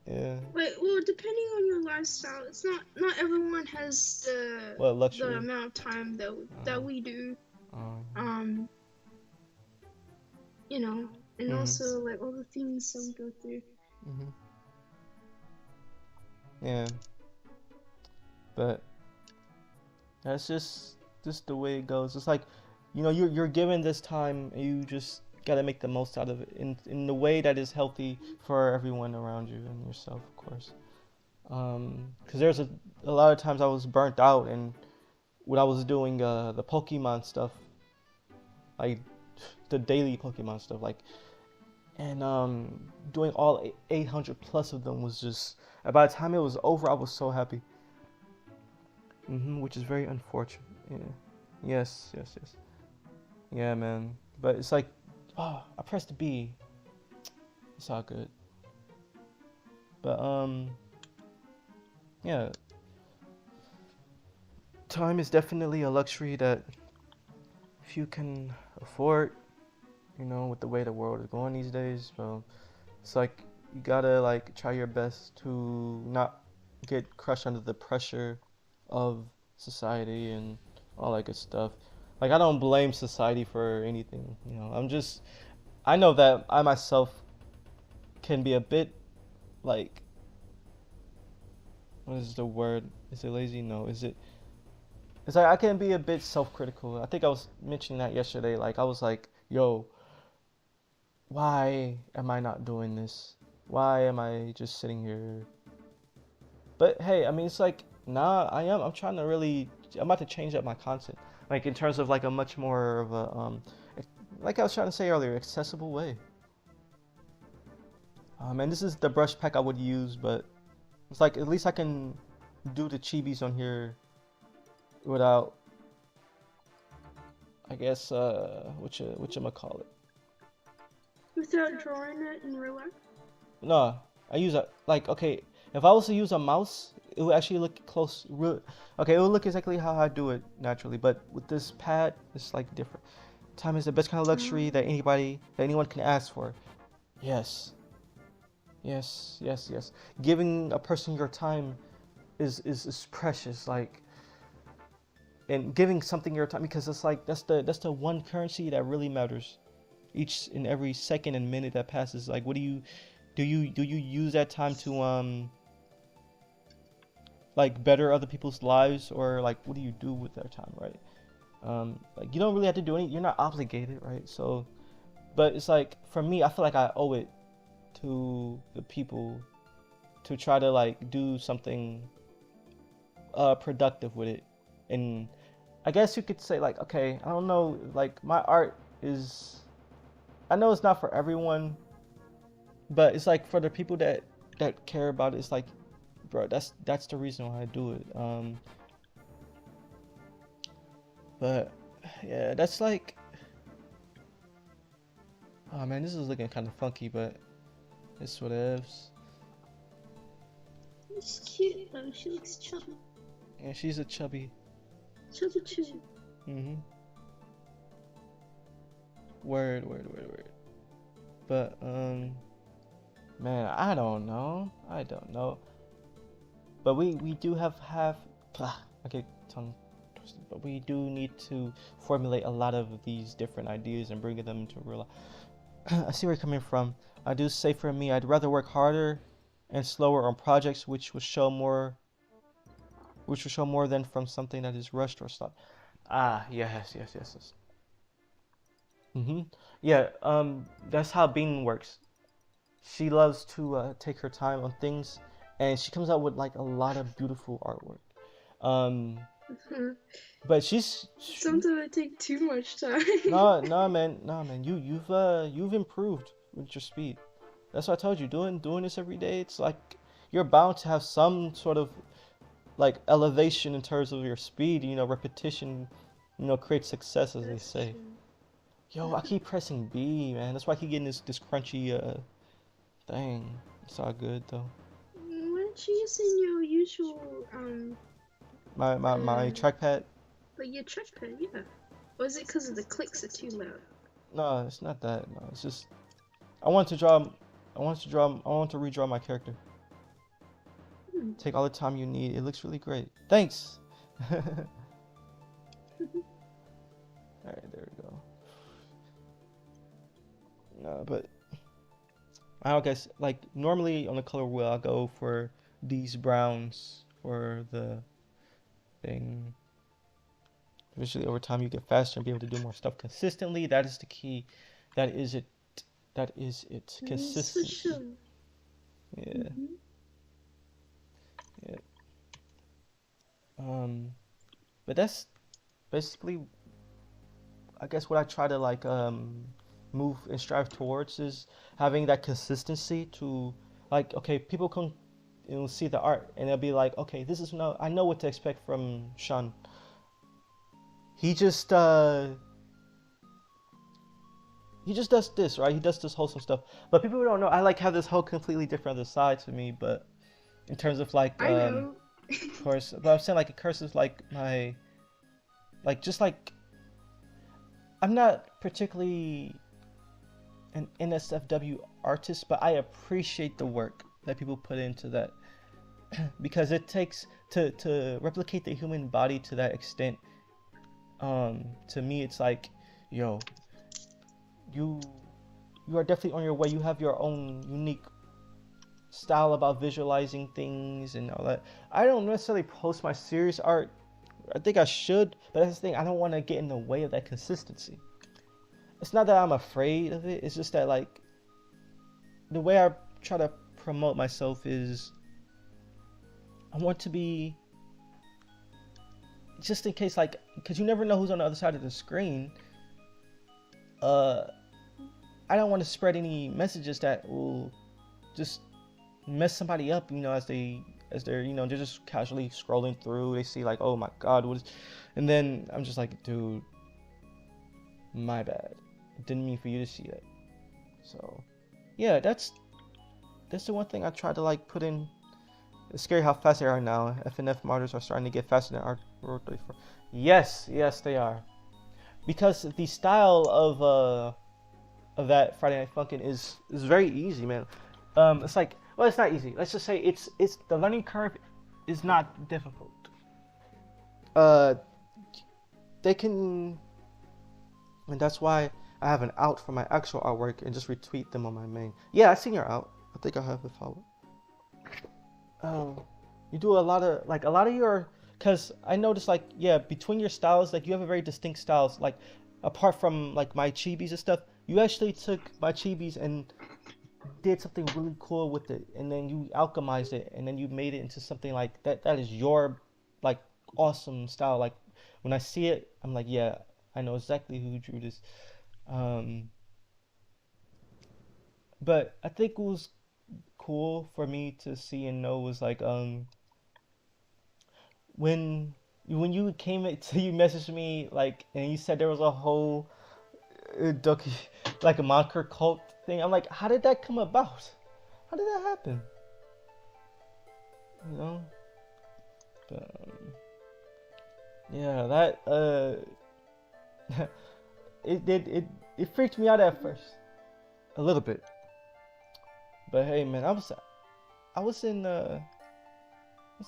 Speaker 1: Yeah.
Speaker 2: well, depending on your lifestyle, it's not everyone has
Speaker 1: Well,
Speaker 2: the
Speaker 1: luxury.
Speaker 2: amount of time that we do.
Speaker 1: Um,
Speaker 2: Um, and
Speaker 1: mhm.
Speaker 2: also like all the things that we go through.
Speaker 1: Mhm. Yeah. But that's just the way it goes. It's like, you're given this time, and you just gotta make the most out of it in the way that is healthy for everyone around you and yourself, of course. Because there's a lot of times I was burnt out, and when I was doing the Pokemon stuff, like the daily Pokemon stuff, like, and doing all 800 plus of them was just. By the time it was over, I was so happy. Which is very unfortunate. Yeah. Yes, yes, yes. Yeah, man. But it's like, oh, I pressed B. It's all good. But yeah, time is definitely a luxury that if you can afford, with the way the world is going these days, so it's like you gotta like try your best to not get crushed under the pressure of society and all that good stuff. Like I don't blame society for anything, I know that I myself can be a bit like what is the word? Is it lazy? No. It's like I can be a bit self-critical. I think I was mentioning that yesterday. Like I was like, "Yo, why am I not doing this? Why am I just sitting here?" But hey, I mean, it's like, nah, I'm trying to really. I'm about to change up my content, like in terms of like a much more of a like I was trying to say earlier, accessible way. And this is the brush pack I would use, but it's like at least I can do the chibis on here without, I guess, which I'ma call it.
Speaker 2: Without drawing it in real life?
Speaker 1: No, I use a like okay. If I was to use a mouse, it would actually look close. Okay, it would look exactly how I do it naturally. But with this pad, it's like different. Time is the best kind of luxury that anyone can ask for. Yes, yes. Giving a person your time is precious. Like, and giving something your time because it's like that's the one currency that really matters. Each and every second and minute that passes, like, what do you use that time to like better other people's lives, or like what do you do with that time, right? Like you don't really have to do any, you're not obligated, right? So but it's like for me, I feel like I owe it to the people to try to like do something productive with it. And I guess you could say like, okay, I don't know, like my art is, I know it's not for everyone, but it's like for the people that care about it. It's like, bro, that's the reason why I do it. But yeah, that's like, oh man, this is looking kind of funky, but it's whatevs.
Speaker 2: She's cute though, she looks chubby.
Speaker 1: Yeah, she's a chubby.
Speaker 2: Chubby.
Speaker 1: Mm-hmm. Word. But man, I don't know. But we do have I get tongue twisted. But we do need to formulate a lot of these different ideas and bring them into real life. I see where you're coming from. I do say for me, I'd rather work harder and slower on projects which will show more than from something that is rushed or stopped. Ah, yes. Mm-hmm. Yeah, that's how Bean works. She loves to take her time on things, and she comes out with like a lot of beautiful artwork. Um, but
Speaker 2: Sometimes I take too much time.
Speaker 1: no, man. You've improved with your speed. That's what I told you. Doing this every day, it's like you're bound to have some sort of like elevation in terms of your speed. Repetition, creates success, as they say. Yo, I keep pressing B, man. That's why I keep getting this crunchy thing. It's all good though.
Speaker 2: Why aren't you using your usual
Speaker 1: My trackpad.
Speaker 2: like your trackpad? Yeah. Or is it because of the clicks are too loud?
Speaker 1: No, it's not that. No, it's just I want to draw. I want to redraw my character. Take all the time you need. It looks really great. Thanks. All right, there we go. No, but I don't guess like normally on the color wheel I'll go for these browns for the thing. Eventually over time you get faster and be able to do more stuff consistently. That is the key. That is it. Consistency.
Speaker 2: Sure.
Speaker 1: Yeah. Yeah. But that's basically, I guess, what I try to like move and strive towards is having that consistency to like, okay, people can see the art and they'll be like, okay, this is no, I know what to expect from Sean. He just does this, right? He does this wholesome stuff, but people don't know I like have this whole completely different other side to me. But in terms of like
Speaker 2: I know.
Speaker 3: of course. But I'm saying like a curse is like my, like just like I'm not particularly an NSFW artist, but I appreciate the work that people put into that because it takes to replicate the human body to that extent. To me, it's like, yo, you you are definitely on your way. You have your own unique style about visualizing things and all that. I don't necessarily post my serious art. I think I should, but that's the thing. I don't want to get in the way of that consistency. It's not that I'm afraid of it. It's just that like the way I try to promote myself is I want to be just in case like because you never know who's on the other side of the screen. I don't want to spread any messages that will just mess somebody up, as they're they're just casually scrolling through. They see like, oh my god, what is, and then I'm just like, dude, my bad. Didn't mean for you to see that. So, yeah, that's the one thing I try to like put in. It's scary how fast they are now. FNF martyrs are starting to get faster than our World 34. Yes, they are. Because the style of that Friday Night Funkin' is very easy, man. It's like, well, it's not easy. Let's just say it's the learning curve is not difficult. They can, and that's why I have an out for my actual artwork and just retweet them on my main. Yeah, I seen your out. I think I have it followed. You do a lot of your, cause I noticed like, yeah, between your styles, like you have a very distinct styles. Like apart from like my chibis and stuff, you actually took my chibis and did something really cool with it, and then you alchemized it, and then you made it into something like that. That is your like awesome style. Like when I see it, I'm like, yeah, I know exactly who drew this. But I think it was cool for me to see and know was like when you came to you messaged me like and you said there was a whole doki like a moniker cult thing. I'm like, how did that come about? How did that happen? You know? But, yeah, that it freaked me out at first, a little bit. But hey, man, I was in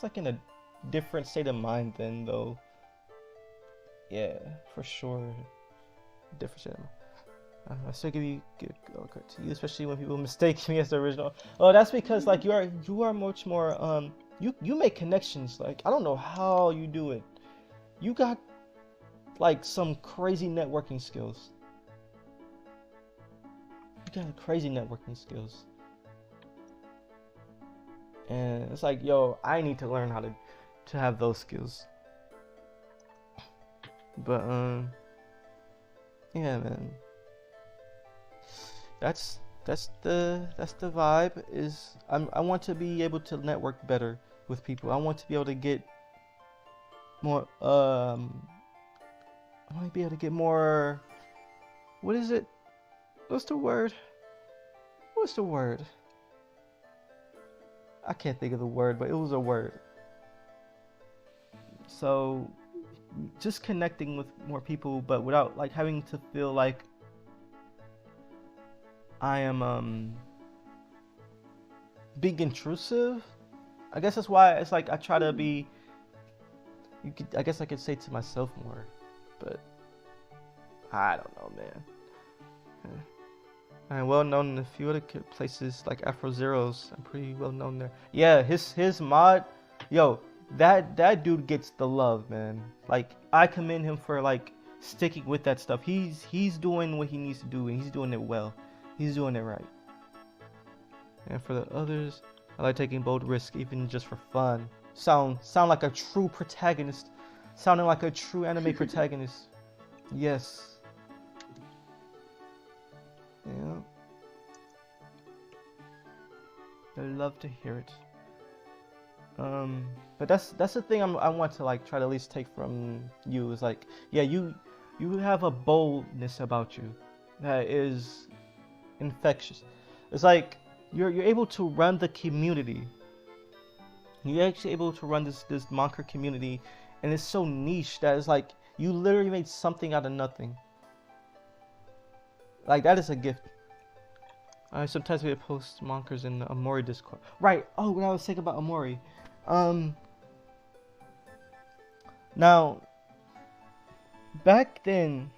Speaker 3: like in a different state of mind then, though. Yeah, for sure, different state of mind. I still give credit to you, especially when people mistake me as the original. Oh, that's because like you are much more you make connections. Like I don't know how you do it. You got like some crazy networking skills. You got crazy networking skills. And it's like, yo, I need to learn how to have those skills. But yeah, man. That's the vibe. Is I want to be able to network better with people. I want to be able to get more I want to be able to get more, what is it? What's the word? I can't think of the word, but it was a word. So just connecting with more people, but without like having to feel like I am being intrusive. I guess that's why it's like I try to be. I guess I could say to myself more, but I don't know, man. I'm well known in a few other places like Afro Zeros. I'm pretty well known there. Yeah, his mod, yo, that dude gets the love, man. Like I commend him for like sticking with that stuff. He's doing what he needs to do, and he's doing it well. He's doing it right. And for the others, I like taking bold risks, even just for fun. Sound like a true protagonist. Sounding like a true anime protagonist. Yes. Yeah. I love to hear it. But that's the thing I want to like try to at least take from you is like, yeah, you have a boldness about you that is infectious. It's like you're able to run the community You're actually able to run this Monker community, and it's so niche that it's like you literally made something out of nothing. Like that is a gift. Sometimes we post Monkers in the Amori Discord. Right. Oh, what I was saying about Amori. Now, back then,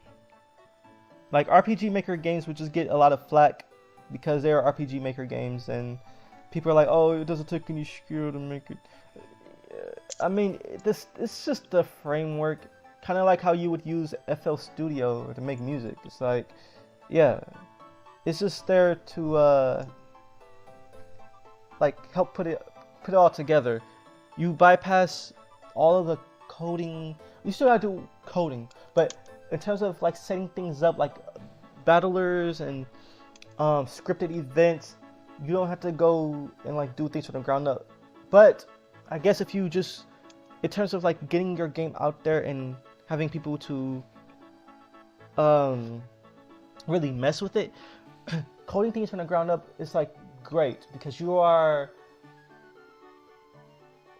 Speaker 3: like RPG Maker games would just get a lot of flack because they are RPG Maker games, and people are like, "Oh, it doesn't take any skill to make it." I mean, it's just the framework, kind of like how you would use FL Studio to make music. It's like, yeah, it's just there to like help put it all together. You bypass all of the coding. You still have to do coding, but in terms of like setting things up, like battlers and scripted events, you don't have to go and like do things from the ground up. But I guess if you just, in terms of like getting your game out there and having people to really mess with it, coding things from the ground up is like great because you are,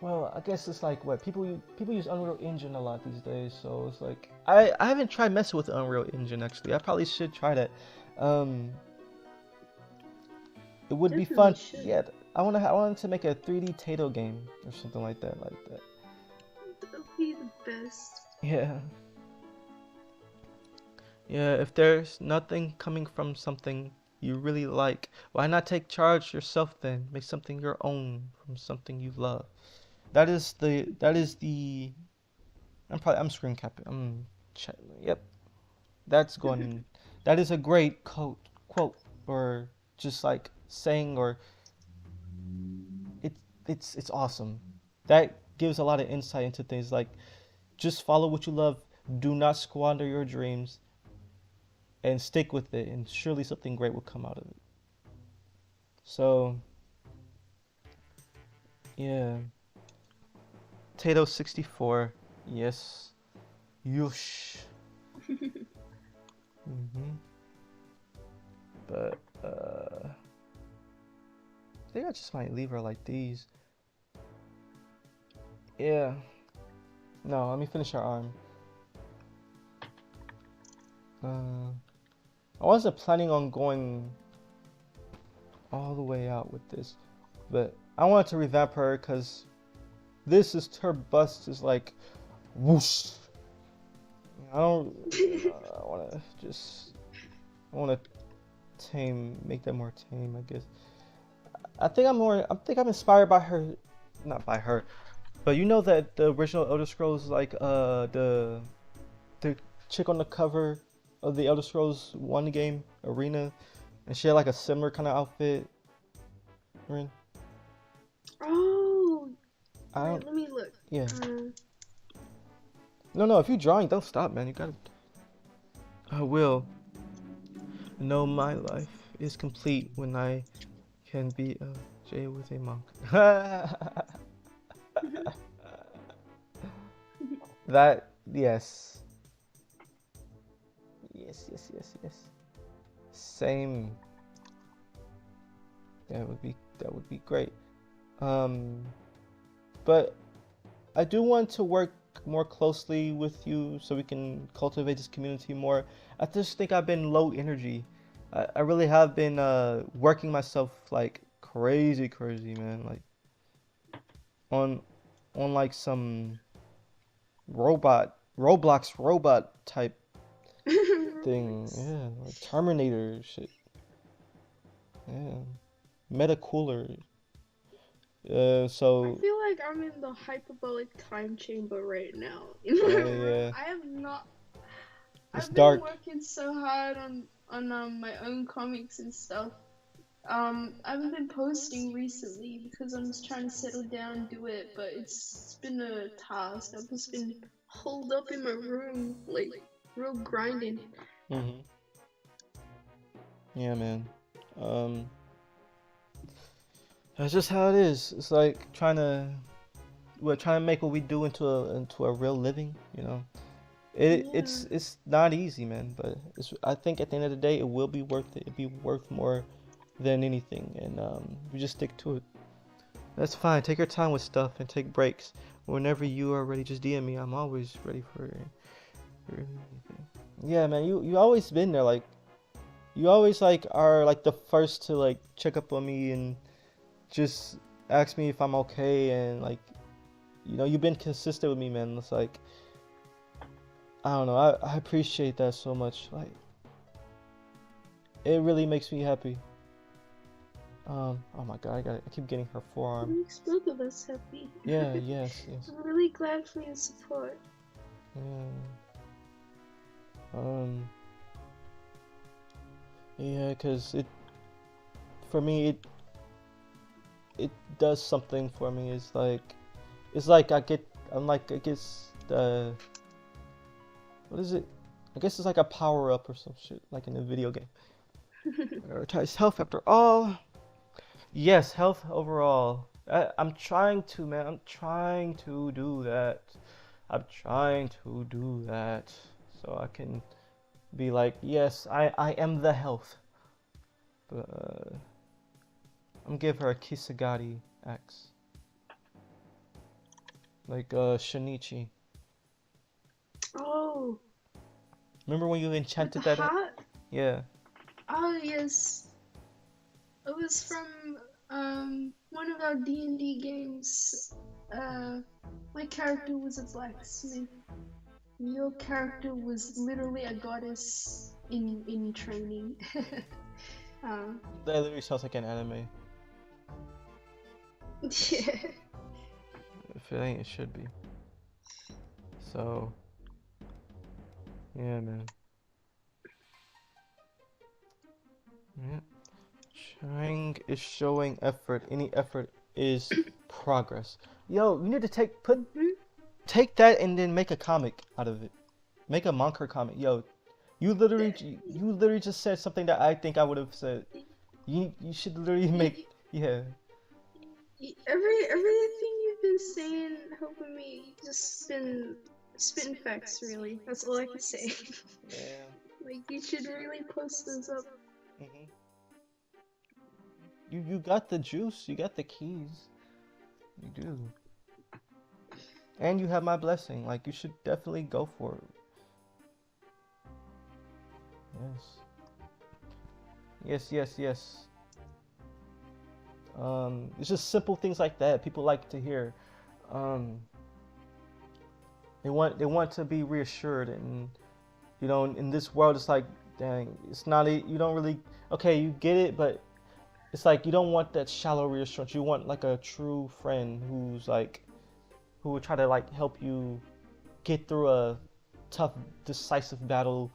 Speaker 3: well, I guess it's like what people use Unreal Engine a lot these days, so it's like I haven't tried messing with the Unreal Engine actually. I probably should try that. It would be fun.
Speaker 2: Should.
Speaker 3: Yeah, I wanted to make a 3D Tato game or something like that.
Speaker 2: That would be the best.
Speaker 3: Yeah. Yeah, if there's nothing coming from something you really like, why not take charge yourself then? Make something your own from something you love. That is the I'm screen capping. Yep. That's going that is a great quote or just like saying, or it's awesome. That gives a lot of insight into things like just follow what you love, do not squander your dreams, and stick with it, and surely something great will come out of it. So yeah, Tato 64, yes, yush. But I think I just might leave her like these. Yeah. No, let me finish her arm. I wasn't planning on going all the way out with this, but I wanted to revamp her because her bust is like whoosh. I want to make that more tame, I guess. I think I'm inspired by her, not by her, but you know that the original Elder Scrolls, like the chick on the cover of the Elder Scrolls 1 game, Arena, and she had like a similar kind of outfit. Rin?
Speaker 2: Oh,
Speaker 3: wait,
Speaker 2: let me look.
Speaker 3: Yeah. No, if you're drawing, don't stop, man. You gotta. I will. No, my life is complete when I can be a J with a monk. That, yes. Yes. Same. That would be great. But I do want to work more closely with you so we can cultivate this community more. I just think I've been low energy. I really have been working myself like crazy, man. Like on like some Roblox robot type thing. Yeah, like Terminator shit. Yeah, meta cooler. So
Speaker 2: I feel like I'm in the hyperbolic time chamber right now.
Speaker 3: yeah.
Speaker 2: I have not.
Speaker 3: It's
Speaker 2: I've been
Speaker 3: dark.
Speaker 2: working so hard on my own comics and stuff. I haven't been posting recently because I'm just trying to settle down and do it, but it's been a task. I've just been holed up in my room, like real grinding.
Speaker 3: Yeah, man. That's just how it is. It's like we're trying to make what we do into a real living, you know. It's not easy, man, but I think at the end of the day it will be worth it. It'll be worth more than anything, and we just stick to it. That's fine. Take your time with stuff and take breaks. Whenever you are ready, just DM me. I'm always ready for anything. Yeah, man. You always been there. Like you always like are like the first to like check up on me and just ask me if I'm okay and like you've been consistent with me, man. It's like I don't know. I appreciate that so much. Like it really makes me happy. Oh my God, I keep getting her
Speaker 2: It
Speaker 3: forearm.
Speaker 2: makes both of us happy.
Speaker 3: Yeah, yes, yes.
Speaker 2: I'm really glad for your support.
Speaker 3: Yeah. Um, yeah, 'cause for me, it does something for me. It's like I guess what is it? I guess it's like a power up or some shit, like in a video game. Prioritize health after all. Yes, health overall. I'm trying to, man. I'm trying to do that. I'm trying to do that so I can be like, yes, I am the health. But I'm gonna give her a Kisagari axe. Like Shinichi.
Speaker 2: Oh,
Speaker 3: Remember when you
Speaker 2: with
Speaker 3: enchanted
Speaker 2: the
Speaker 3: that?
Speaker 2: hat?
Speaker 3: Yeah.
Speaker 2: Oh yes. It was from one of our D&D games. My character was a blacksmith. Your character was literally a goddess in training. uh,
Speaker 3: That literally sounds like an anime.
Speaker 2: yeah.
Speaker 3: If it ain't, it should be. So, yeah, man. Yeah. Trying is showing effort. Any effort is progress. Yo, you need to take that and then make a comic out of it. Make a Monker comic. Yo, you literally just said something that I think I would have said. You should literally make yeah.
Speaker 2: Everything you've been saying, helping me, just been spitting facts. Really, that's all I can say.
Speaker 3: Yeah.
Speaker 2: Like you should really post those up.
Speaker 3: Mhm. You got the juice. You got the keys. You do. And you have my blessing. Like you should definitely go for it. Yes. Yes, yes, yes. It's just simple things like that people like to hear. Um, they want to be reassured, and in this world, it's like, dang, it's not you don't really okay, you get it, but it's like you don't want that shallow reassurance. You want like a true friend who would try to like help you get through a tough, decisive battle,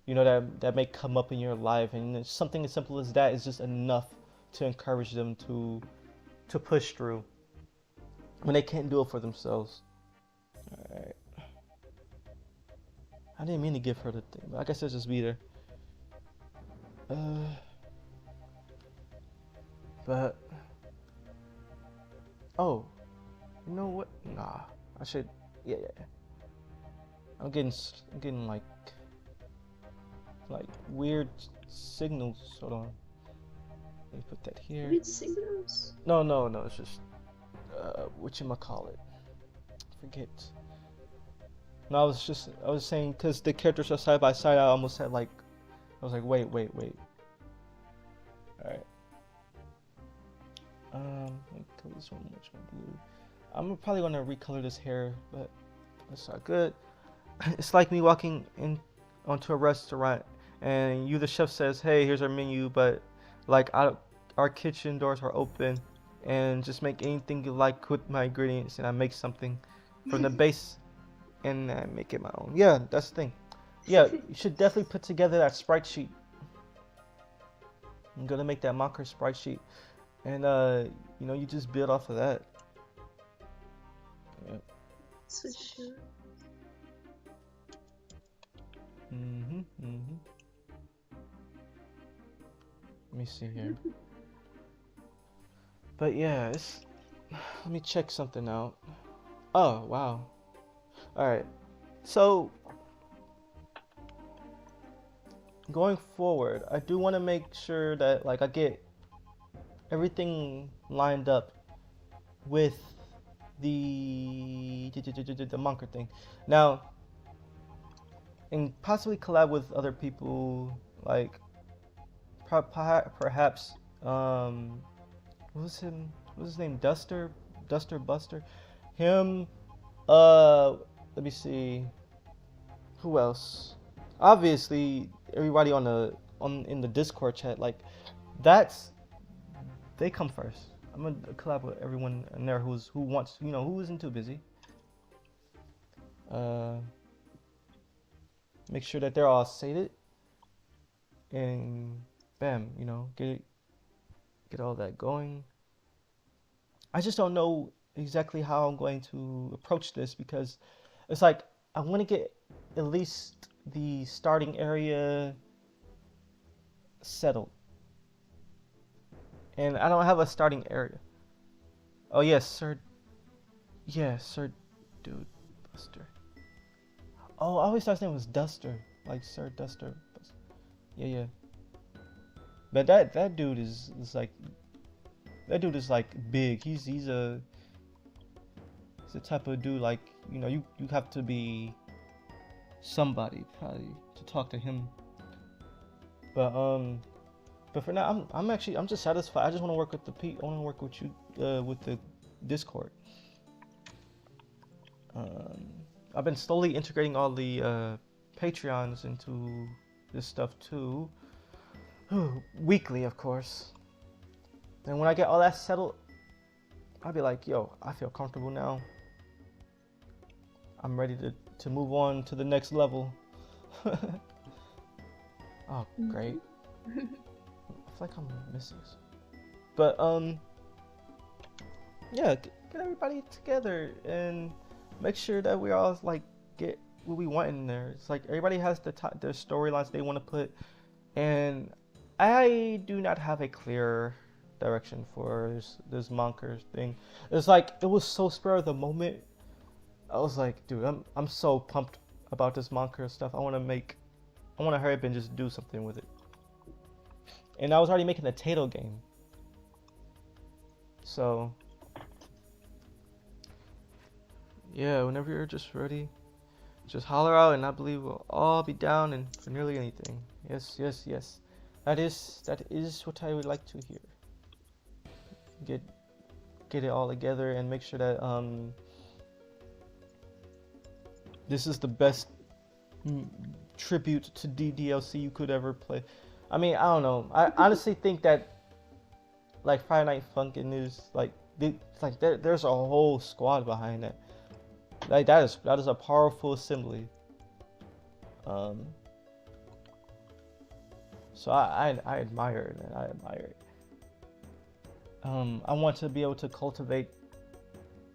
Speaker 3: that may come up in your life, and something as simple as that is just enough to encourage them to push through when they can't do it for themselves. All right. I didn't mean to give her the thing, but I guess I'll just be there. But oh, you know what? Nah, I should. Yeah, yeah, yeah. I'm getting like weird signals. Hold on. Let me put that here.
Speaker 2: Weird signals.
Speaker 3: No, no, no. It's just whatchamacallit. Forget. No, I was saying because the characters are side by side. I almost had like, I was like, wait. All right. Let me color this one much more blue. I'm probably gonna recolor this hair, but that's all good. It's like me walking in onto a restaurant and the chef says, "Hey, here's our menu," but like our kitchen doors are open, and just make anything you like with my ingredients, and I make something from the base, and I make it my own. Yeah, that's the thing. Yeah, you should definitely put together that sprite sheet. I'm gonna make that mocker sprite sheet, and you just build off of that. Yeah.
Speaker 2: For sure.
Speaker 3: Let me see here. But yeah, let me check something out. Oh, wow. Alright. So, going forward, I do want to make sure that, like, I get everything lined up with the Monker thing. Now, and possibly collab with other people, like perhaps what was him? What was his name? Duster Buster. Him. Let me see. Who else? Obviously, everybody on in the Discord chat, like that's they come first. I'm gonna collab with everyone in there who wants, who isn't too busy. Make sure that they're all sated, and bam, get all that going. I just don't know exactly how I'm going to approach this because it's like I want to get at least the starting area settled. And I don't have a starting area. Oh yes, Sir. Yeah, Sir Dude Buster. Oh, I always thought his name was Duster. Like Sir Duster. Yeah. But that dude is like big. He's the type of dude like, you have to be somebody probably to talk to him. But for now I'm just satisfied. I just want to work with I want to work with you with the Discord. I've been slowly integrating all the Patreons into this stuff too. Weekly, of course. And when I get all that settled, I'll be like, yo, I feel comfortable now. I'm ready to move on to the next level. Oh, great. I feel like I'm missing this. But, yeah, get everybody together and make sure that we all, like, get what we want in there. It's like everybody has their storylines they want to put, and I do not have a clear direction for this Monkers thing. It's like, it was so spur of the moment. I was like, dude, I'm so pumped about this Monker stuff. I want to hurry up and just do something with it. And I was already making a Tato game. So, yeah, whenever you're just ready, just holler out, and I believe we'll all be down and for nearly anything. Yes. That is what I would like to hear. Get it all together and make sure that this is the best tribute to DDLC you could ever play. I mean, I don't know. I honestly think that like Friday Night Funkin' is like there's a whole squad behind that. Like that is a powerful assembly. So I admire it, man. I admire it. I want to be able to cultivate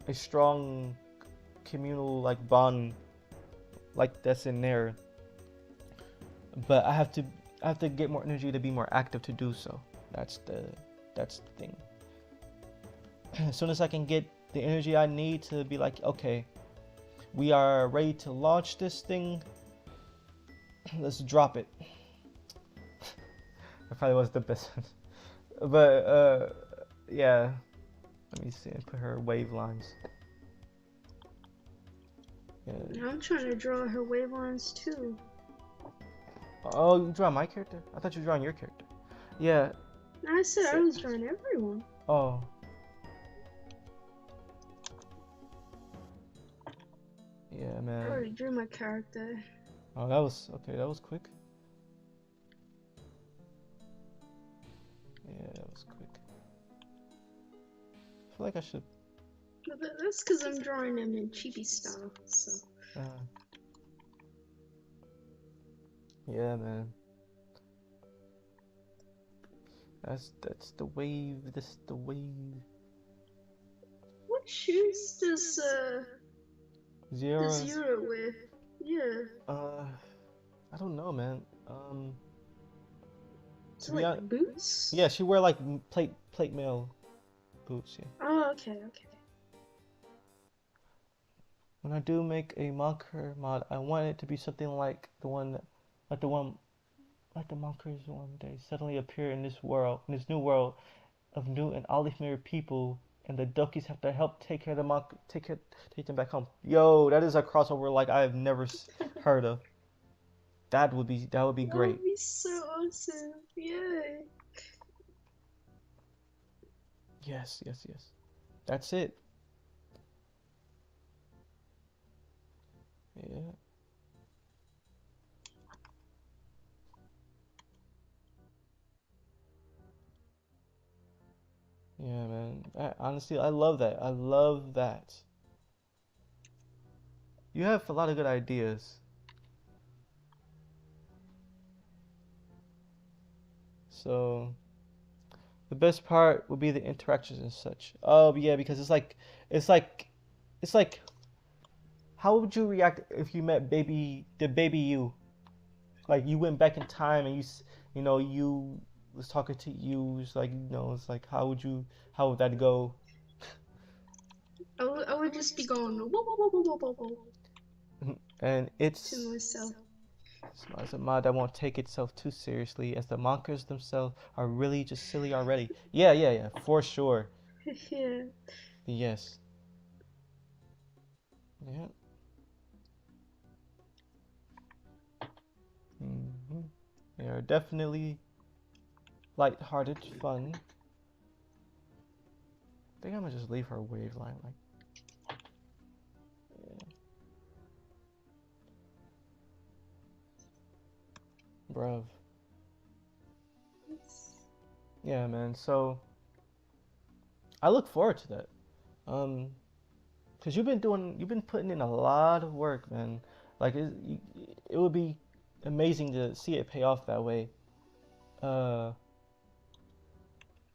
Speaker 3: a strong communal like bond like that's in there. But I have to get more energy to be more active to do so. That's the thing. As soon as I can get the energy I need to be like, okay, we are ready to launch this thing. Let's drop it. That probably was the best one. But yeah. Let me see. I put her wave lines. Yeah.
Speaker 2: I'm trying to draw her wave lines too.
Speaker 3: Oh, you draw my character? I thought you were drawing your character. Yeah.
Speaker 2: I said I was drawing everyone.
Speaker 3: Oh. Yeah, man.
Speaker 2: I already drew my character.
Speaker 3: Oh, that was okay. That was quick. Yeah, that was quick. I feel like I should.
Speaker 2: But that's because I'm drawing them in chibi style. So.
Speaker 3: Yeah, man. That's the wave. That's the wave.
Speaker 2: What shoes does
Speaker 3: Zero.
Speaker 2: the Zero wear? Yeah.
Speaker 3: I don't know, man.
Speaker 2: So like boots?
Speaker 3: Yeah, she wear like plate mail boots. Yeah.
Speaker 2: Oh, okay.
Speaker 3: When I do make a Monker mod, I want it to be something like the Monkers one day suddenly appear in this new world of new and oddly familiar people and the Dokis have to help take care of the monk, take them back home. Yo, that is a crossover like I have never heard of. That would be
Speaker 2: That would
Speaker 3: great.
Speaker 2: be so awesome. Yeah.
Speaker 3: Yes, yes, yes. That's it. Yeah, yeah, man. Honestly, I love that. I love that. You have a lot of good ideas. So the best part would be the interactions and such. Oh yeah, because it's like, it's like, how would you react if you met the baby you? Like you went back in time and you was talking to you. It's like, it's like, how would that go?
Speaker 2: I would just be going whoa, whoa, whoa, whoa, whoa, whoa, whoa
Speaker 3: And
Speaker 2: to myself.
Speaker 3: it's a mod that won't take itself too seriously, as the mockers themselves are really just silly already. Yeah, yeah, yeah, for sure.
Speaker 2: Yeah.
Speaker 3: Yes. Yeah. They are definitely light-hearted fun. I think I'm gonna just leave her wave line like, yeah. Bruv. Yeah, man. So I look forward to that. Um, cause you've been putting in a lot of work, man. Like it would be amazing to see it pay off that way. Uh,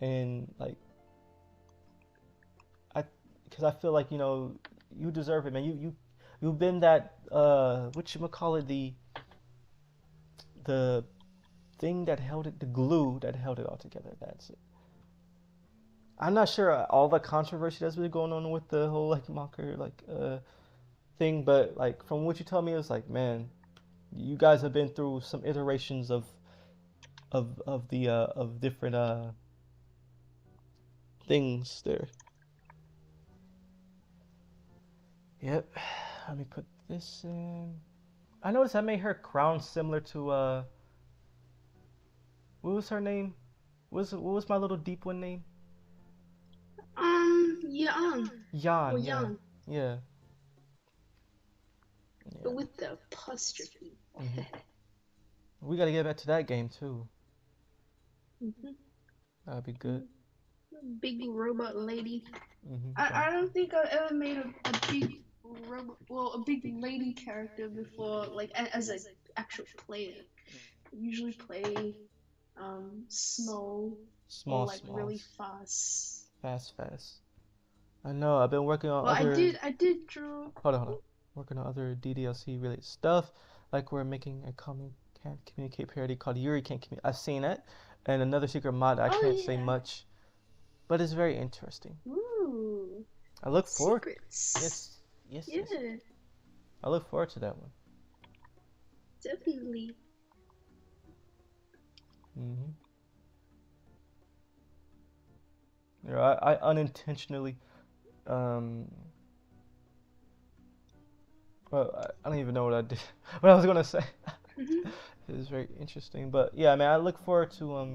Speaker 3: and like I, cause I feel like you deserve it, man. You've been that what you call it, the thing that held it, the glue that held it all together. That's it. I'm not sure all the controversy that's been going on with the whole like mocker thing, but like from what you told me, it was like, man, you guys have been through some iterations of different things there. Yep. Let me put this in. I noticed I made her crown similar to what was her name? What was my little deep one name?
Speaker 2: Yan. Or
Speaker 3: Yan. Yeah.
Speaker 2: Yan.
Speaker 3: Yeah.
Speaker 2: But
Speaker 3: Yeah.
Speaker 2: with the apostrophe.
Speaker 3: hmm We gotta get back to that game too.
Speaker 2: Mhm.
Speaker 3: That'd be good.
Speaker 2: Big robot lady.
Speaker 3: Got
Speaker 2: I don't think I've ever made a big robot, well, a big lady character before, like as an actual player. I usually play small or
Speaker 3: small
Speaker 2: like really
Speaker 3: smalls.
Speaker 2: fast.
Speaker 3: Fast. I know. I've been working on
Speaker 2: Well, I
Speaker 3: other.
Speaker 2: did I did draw.
Speaker 3: Hold on. Working on other DDLC related stuff. Like we're making a common can't communicate parody called Yuri Can't Communicate. I've seen it, and another secret mod. I
Speaker 2: Oh
Speaker 3: can't say
Speaker 2: yeah.
Speaker 3: much, but it's very interesting.
Speaker 2: Ooh,
Speaker 3: I look forward.
Speaker 2: secrets.
Speaker 3: Yes, yes, yes.
Speaker 2: Yeah,
Speaker 3: I look forward to that one.
Speaker 2: definitely.
Speaker 3: hmm I unintentionally, um, well, I don't even know what I did, what I was gonna say.
Speaker 2: Mhm.
Speaker 3: It was very interesting, but yeah, man, I look forward to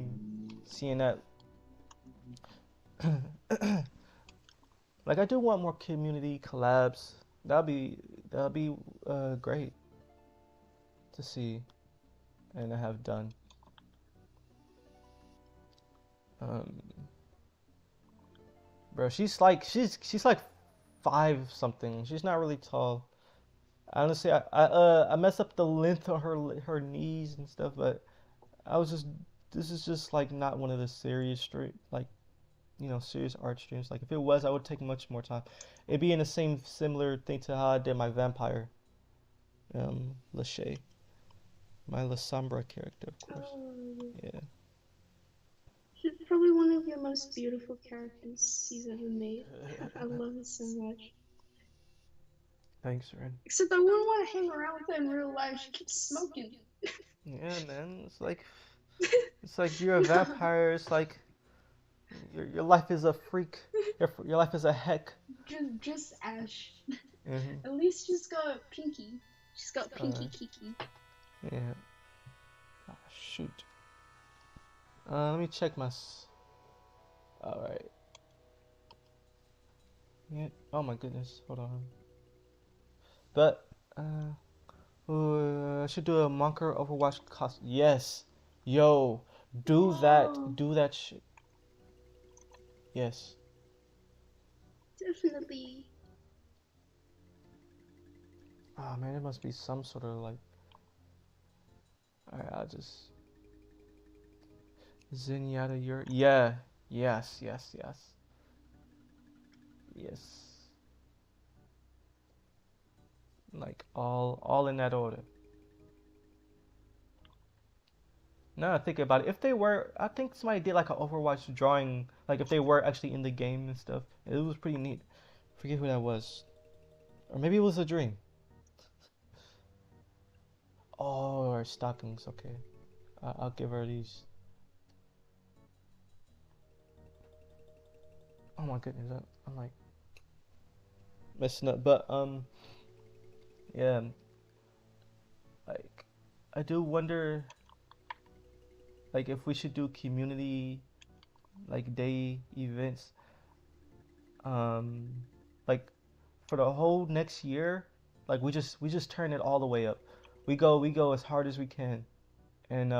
Speaker 3: seeing that. Like I do want more community collabs. That'll be great to see and to have done. Um, bro, she's like five something. She's not really tall. Honestly, I messed up the length of her knees and stuff, but I was just this is just like not one of the serious straight like serious art streams. Like if it was, I would take much more time. It'd be in the same similar thing to how I did my vampire, Lachey, my La Sombra character, of course.
Speaker 2: Oh,
Speaker 3: Yeah.
Speaker 2: she's probably one of your most beautiful characters you've ever made. I love it so much.
Speaker 3: Thanks, Ren.
Speaker 2: Except I wouldn't want to hang around with her in real life. She keeps smoking.
Speaker 3: Yeah, man. It's like you're a vampire. It's like Your life is a freak. Your life is a heck.
Speaker 2: Just Ash.
Speaker 3: Hmm.
Speaker 2: At least she's got Pinky. She's got Pinky
Speaker 3: Uh,
Speaker 2: Kiki.
Speaker 3: yeah. Oh, shoot. Let me check my. All right. Yeah. Oh my goodness. Hold on. But I should do a Monker Overwatch cost. Yes. Yo. Do that.
Speaker 2: Whoa.
Speaker 3: Do that shit. Yes.
Speaker 2: Definitely.
Speaker 3: Oh man, it must be some sort of like. Alright, I'll just. Zenyatta, your. Yeah. Yes. Yes. Yes. Yes. Like all in that order. Now I think about it, if they were, I think somebody did like an Overwatch drawing, like if they were actually in the game and stuff. It was pretty neat. Forget who that was, or maybe it was a dream. Oh, or stockings. Okay, I'll give her these. Oh my goodness, I'm like messing up, but yeah, like I do wonder, like if we should do community like day events, um, like for the whole next year, like we just turn it all the way up. We go as hard as we can, and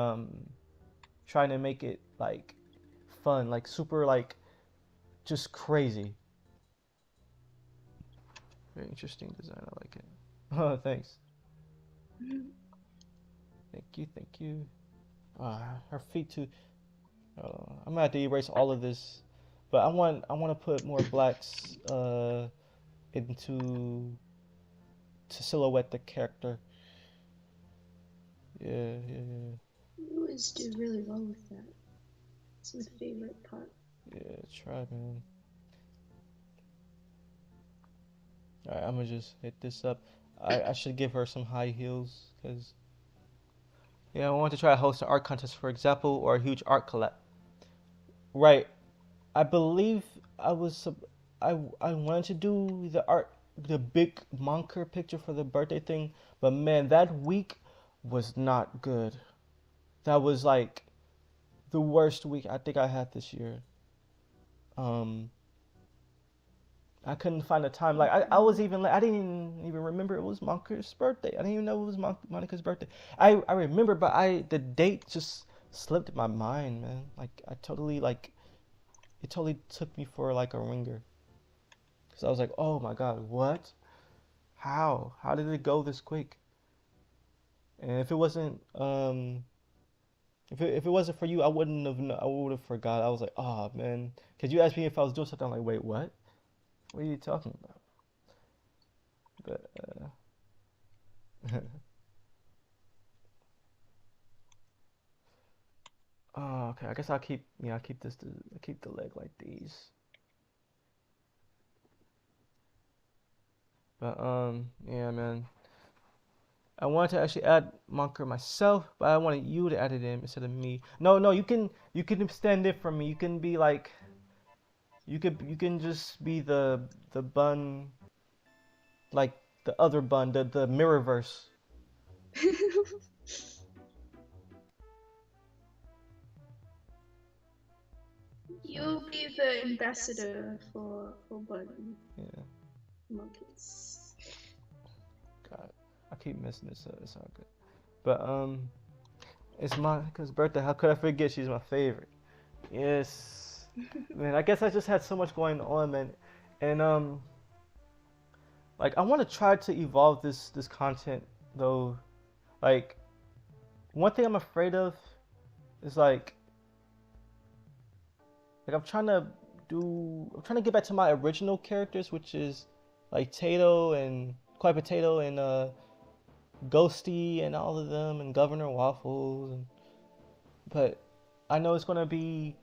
Speaker 3: trying to make it like fun, like super, like just crazy. Very interesting design. I like it. Oh, thanks. Thank you. Thank you. Her feet too. I'm gonna have to erase all of this, but I want to put more blacks into to silhouette the character. Yeah, yeah, yeah.
Speaker 2: You always do really well with that. It's my favorite part.
Speaker 3: Yeah, try, man. Alright, I'm gonna just hit this up. I should give her some high heels, because, yeah, I want to try to host an art contest, for example, or a huge art collab. Right. I believe I was, I wanted to do the big Monker picture for the birthday thing, but man, that week was not good. That was like the worst week I think I had this year. Um, I couldn't find a time. Like I was even like I didn't even remember it was Monica's birthday. I didn't even know it was Monica's birthday. I remember, but the date just slipped my mind, man. Like I totally like it totally took me for like a ringer. Cause I was like, oh my God, what? How? How did it go this quick? And if it wasn't if it wasn't for you, I wouldn't have I would have forgot. I was like, oh man, cause you asked me if I was doing something. I'm like, wait, what? What are you talking about? But oh, okay. I guess I'll keep I'll keep the leg like these. But yeah, man. I wanted to actually add Monker myself, but I wanted you to add it in instead of me. No, no, you can extend it from me. You can be like you can just be the bun, like the other bun, the mirrorverse.
Speaker 2: You'll be the ambassador for Button
Speaker 3: Yeah,
Speaker 2: Monkeys.
Speaker 3: God, I keep messing this up. It's all good. But it's Monica's birthday. How could I forget? She's my favorite. Yes, man. I guess I just had so much going on, man, and like I want to try to evolve this content though. Like one thing I'm afraid of is like I'm trying to get back to my original characters, which is like Tato and Koi Potato and Ghosty and all of them and Governor Waffles, and but I know it's gonna be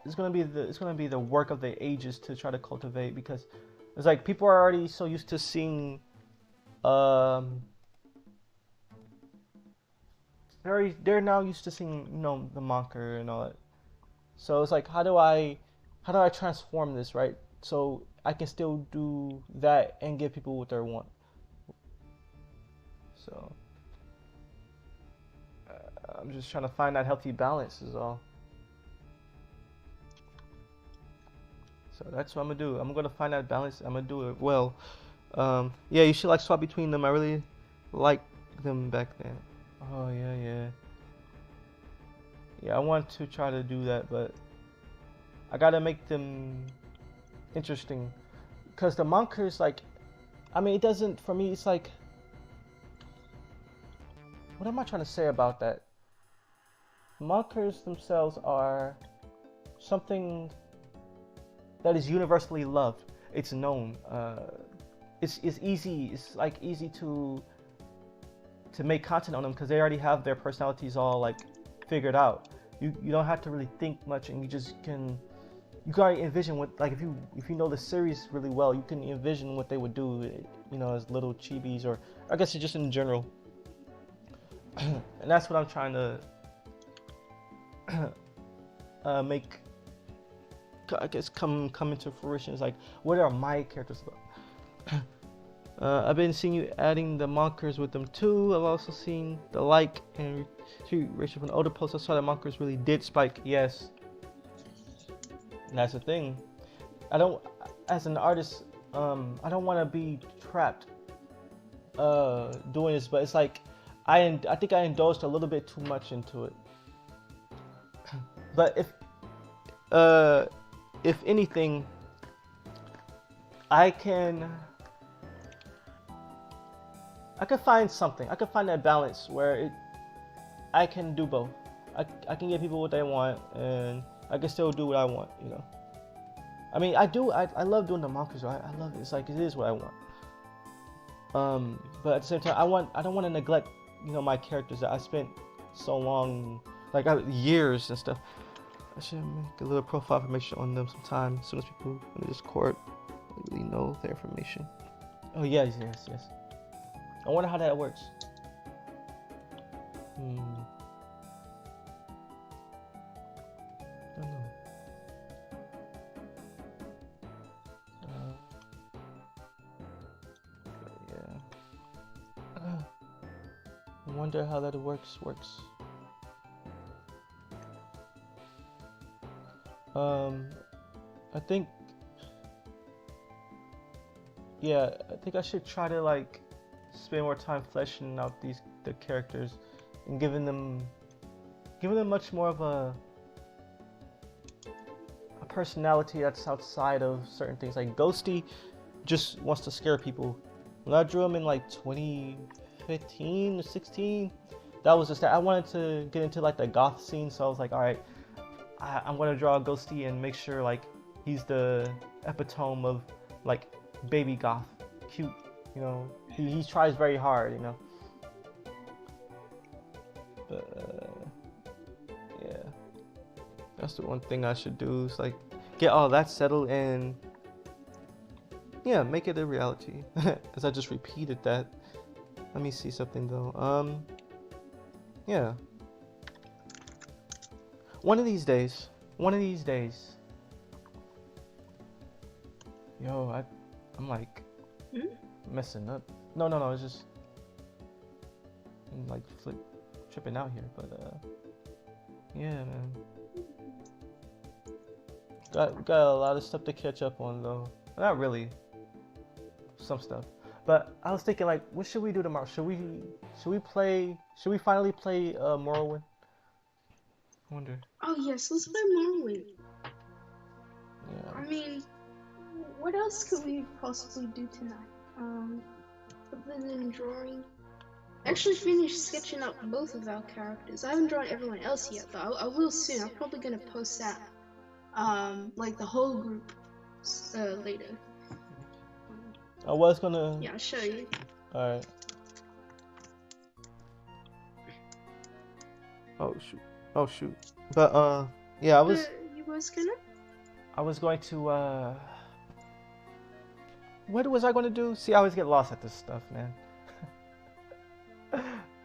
Speaker 3: the work of the ages to try to cultivate, because it's like people are already so used to seeing um they're now used to seeing, the Monker and all that. So it's like, how do I transform this, right? So I can still do that and give people what they want. So I'm just trying to find that healthy balance is all. So that's what I'm gonna do. I'm gonna find that balance. I'm gonna do it well. Yeah, you should like swap between them. I really like them back then. Oh yeah, yeah. Yeah, I want to try to do that, but I gotta make them interesting. Cause the monkers, like, I mean, it doesn't for me. It's like, what am I trying to say about that? Monkers themselves are something that is universally loved. It's known. It's easy. It's like easy to make content on them because they already have their personalities all like figured out. You don't have to really think much, and you just can. You can already envision what, like, if you know the series really well, you can envision what they would do, you know, as little chibis, or I guess just in general. And that's what I'm trying to make. I guess come into fruition. It's like, what are my characters about? I've been seeing you adding the monkers with them too. I've also seen the like and ratio from the older posts. I saw that monkers really did spike. Yes, and that's the thing. I don't, as an artist, I don't want to be trapped doing this, but it's like I think I indulged a little bit too much into it. But if anything, I can find something. I can find that balance where I can do both. I can give people what they want, and I can still do what I want, you know. I mean, I love doing the monkers. I love it. It's like, it is what I want. But at the same time, I don't want to neglect, you know, my characters that I spent so long, like years and stuff. I should make a little profile information on them sometime, as soon as people in the Discord really know their information. Oh yes. I wonder how that works. I don't know. Yeah. I wonder how that works. I think, yeah, I think I should try to like spend more time fleshing out the characters and giving them much more of a personality that's outside of certain things. Like Ghosty just wants to scare people. When I drew him in like 2015 or 16, that was just that. I wanted to get into like the goth scene, so I was like, all right, I'm gonna draw a Ghosty and make sure like he's the epitome of like baby goth, cute, you know. He tries very hard, you know. But yeah, that's the one thing I should do, is like get all that settled and yeah, make it a reality. As I just repeated that. Let me see something though. Yeah. One of these days. Yo, I'm like messing up. No, it's just I'm like tripping out here, but yeah, man. Got a lot of stuff to catch up on though. Not really. Some stuff. But I was thinking, like, what should we do tomorrow? Should we finally play Morrowind? I wonder.
Speaker 2: Oh yes, let's play Morrowind.
Speaker 3: Yeah.
Speaker 2: I mean, what else could we possibly do tonight? Other than drawing. I actually finished sketching up both of our characters. I haven't drawn everyone else yet, though. I will soon. I'm probably gonna post that, like the whole group, later.
Speaker 3: I was gonna.
Speaker 2: Yeah, I'll show you.
Speaker 3: All right. Oh shoot. But yeah, I was.
Speaker 2: You was gonna?
Speaker 3: I was going to. What was I going to do? See, I always get lost at this stuff, man.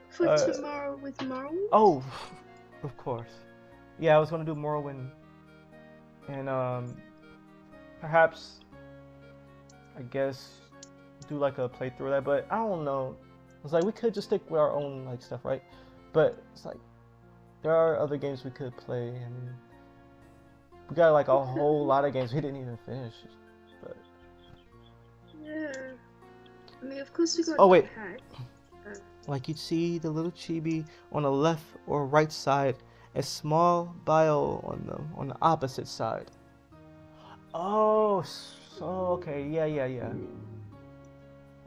Speaker 2: For tomorrow with Morrowind?
Speaker 3: Oh, of course. Yeah, I was going to do Morrowind and perhaps I guess do like a playthrough of that. But I don't know. It's like we could just stick with our own like stuff, right? But it's like there are other games we could play, and we got like a whole lot of games we didn't even finish. But
Speaker 2: Yeah. I mean, of course we got
Speaker 3: oh wait,
Speaker 2: Hack.
Speaker 3: like you'd see the little chibi on the left or right side, a small bio on the opposite side. Oh, so okay, yeah.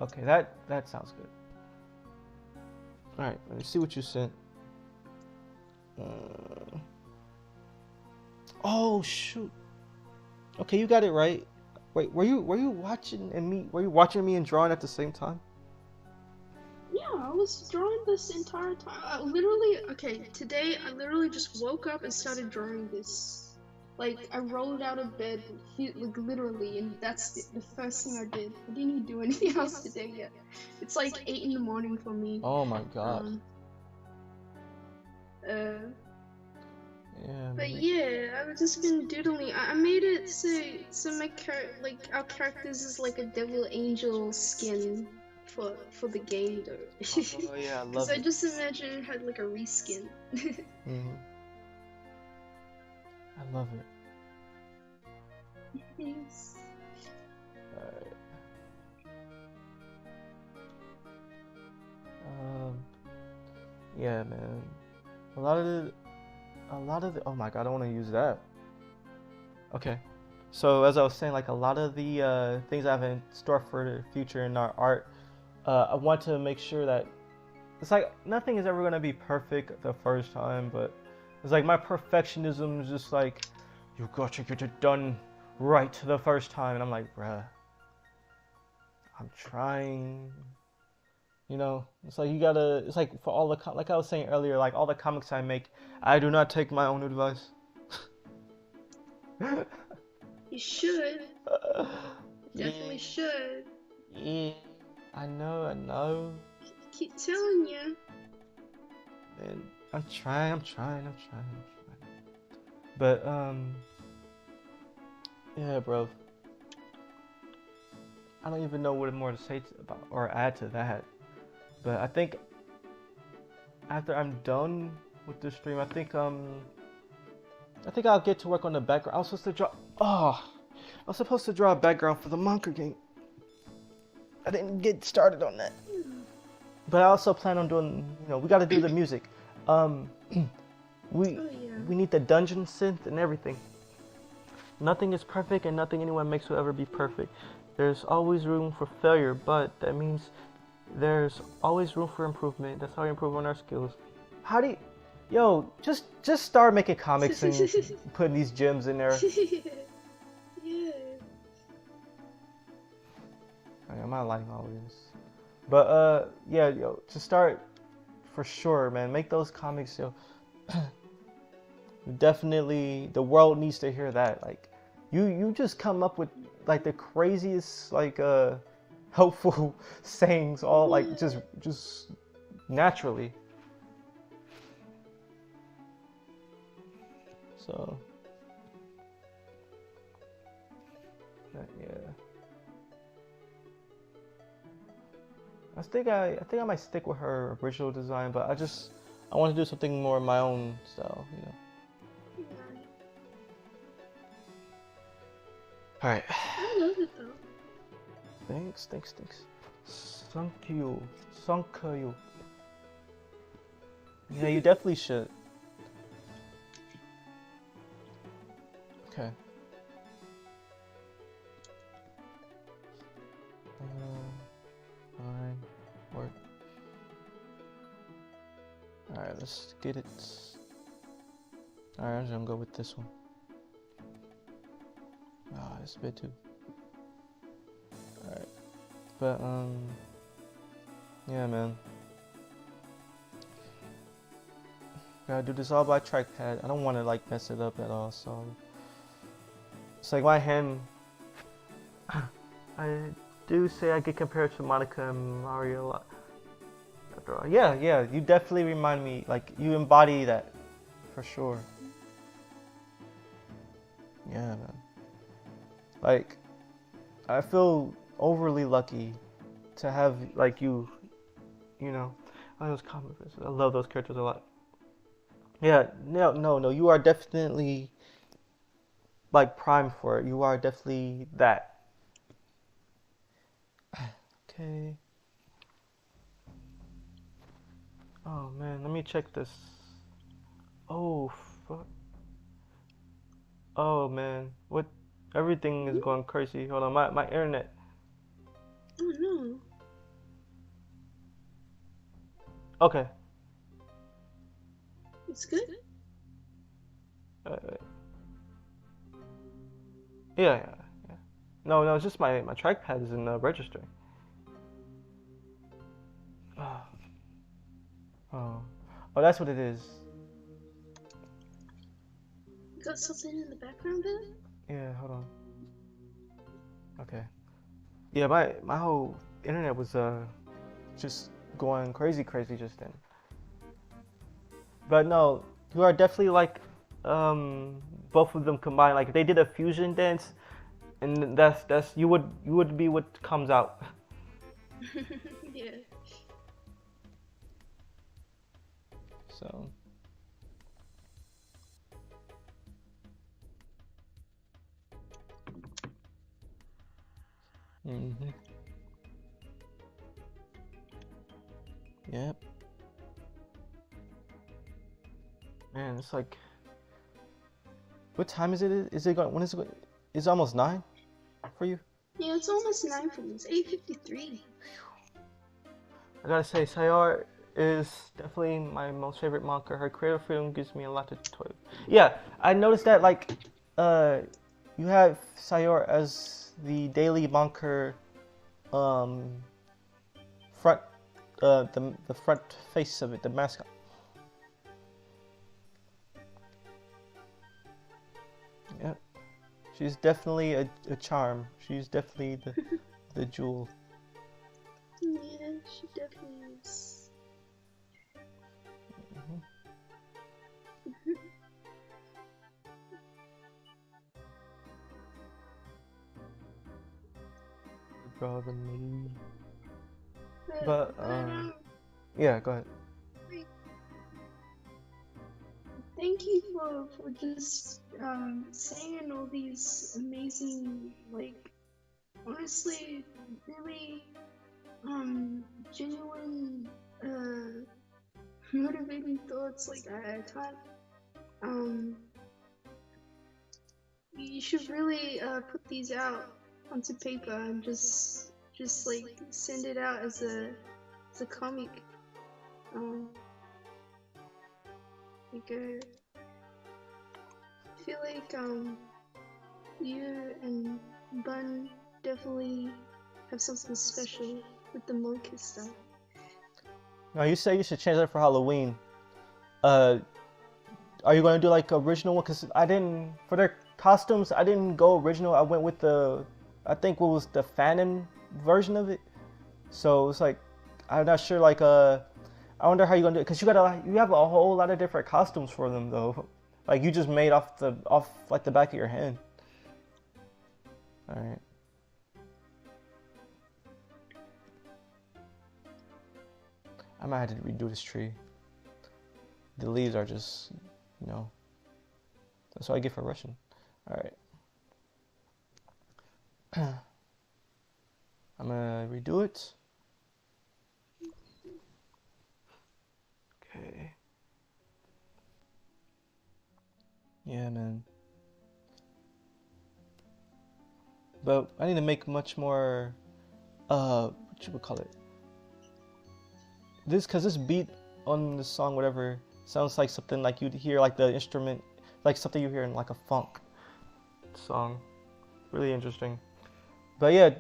Speaker 3: Okay, that sounds good. All right, let me see what you sent. Oh shoot. Okay, you got it right. Wait, were you watching me and drawing at the same time?
Speaker 2: Yeah, I was drawing this entire time. Literally, okay, today I literally just woke up and started drawing this. Like, I rolled out of bed, like, literally, and that's the first thing I did. I didn't even do anything else today yet. It's like 8 in the morning for me.
Speaker 3: Oh my god. Yeah.
Speaker 2: But yeah, I've just been doodling. I made it so my our characters is like a devil angel skin for the game though.
Speaker 3: Oh yeah, I love
Speaker 2: Because I
Speaker 3: it.
Speaker 2: just imagined it had like a reskin.
Speaker 3: I love it.
Speaker 2: Yes.
Speaker 3: Alright. Yeah, man. A lot of the. Oh my god, I don't want to use that. Okay. So as I was saying, like a lot of the things I have in store for the future in our art, I want to make sure that it's like nothing is ever gonna be perfect the first time, but it's like my perfectionism is just like, you got to get it done right the first time, and I'm like, bruh, I'm trying. You know, it's like you gotta. It's like for all the like I was saying earlier, like all the comics I make, I do not take my own advice.
Speaker 2: You should. Definitely should.
Speaker 3: Yeah, I know.
Speaker 2: Keep telling you.
Speaker 3: And I'm trying. But yeah, bro. I don't even know what more to say about or add to that. But I think after I'm done with this stream, I think I'll get to work on the background. I was supposed to draw a background for the Monker game. I didn't get started on that. But I also plan on doing, we got to do the music. We need the dungeon synth and everything. Nothing is perfect, and nothing anyone makes will ever be perfect. There's always room for failure, but that means there's always room for improvement. That's how we improve on our skills. How do you, just start making comics and putting these gems in there.
Speaker 2: Yeah.
Speaker 3: I'm not liking all this. But yeah, to start for sure, man, make those comics, Definitely the world needs to hear that. Like you just come up with like the craziest like helpful sayings all like just naturally. So yeah. I think I might stick with her original design, but I want to do something more in my own style, Alright.
Speaker 2: I love it though.
Speaker 3: Thanks. Thank you. Yeah, you definitely should. Okay. Fine. Work. Alright, let's get it. Alright, I'm just gonna go with this one. Ah, it's a bit too. Alright. But, yeah, man. Gotta do this all by trackpad. I don't want to, like, mess it up at all, so. It's like my hand. I do say I get compared to Monica and Mario a lot. After all. Yeah, you definitely remind me, like, you embody that. For sure. Yeah, man. Like, I feel overly lucky to have like you know. I those comic books. I love those characters a lot. Yeah, no. You are definitely like prime for it. You are definitely that. Okay. Oh man, let me check this. Oh fuck. Oh man, what? Everything is going crazy. Hold on, my internet.
Speaker 2: Oh no.
Speaker 3: Okay.
Speaker 2: It's good?
Speaker 3: Uh, yeah. No, it's just my trackpad is in registering. Oh, oh, that's what it is.
Speaker 2: You got something in the background there?
Speaker 3: Yeah, hold on. Okay. Yeah, my whole internet was just going crazy just then. But no, you are definitely like both of them combined. Like if they did a fusion dance, and that's you would be what comes out.
Speaker 2: Yeah.
Speaker 3: So. Mhm. Yep. Man, it's like, what time is it? Is it going? When is it? It's almost 9 for you.
Speaker 2: Yeah, it's almost 9 for me. It's 8:53.
Speaker 3: I gotta say, Sayar is definitely my most favorite manga. Her creative freedom gives me a lot to toy with. Yeah, I noticed that like, you have Sayar as the daily manga, front, the front face of it, the mascot. Yep. She's definitely a charm. She's definitely the jewel.
Speaker 2: Yeah, she definitely is.
Speaker 3: Brother me.
Speaker 2: But,
Speaker 3: But yeah, go ahead.
Speaker 2: like, thank you for just saying all these amazing, like, honestly, really genuine motivating thoughts. Like I thought you should really put these out onto paper and just like send it out as a comic. Like I feel like you and Bun definitely have something special with the monk stuff.
Speaker 3: Now you say you should change that for Halloween. Uh, are you gonna do like original one? Cause I didn't for their costumes. I didn't go original. I went with I think what was the Phantom version of it. So it's like, I'm not sure. Like I wonder how you're gonna do it. Cause you have a whole lot of different costumes for them though. Like you just made off like the back of your hand. All right. I might have to redo this tree. The leaves are just, that's what I get for rushing. All right. I'm gonna redo it. Okay. Yeah, man. But I need to make much more, what you would call it? Cause this beat on the song, whatever, sounds like something like you'd hear, like the instrument, like something you hear in like a funk song. Really interesting. But yeah,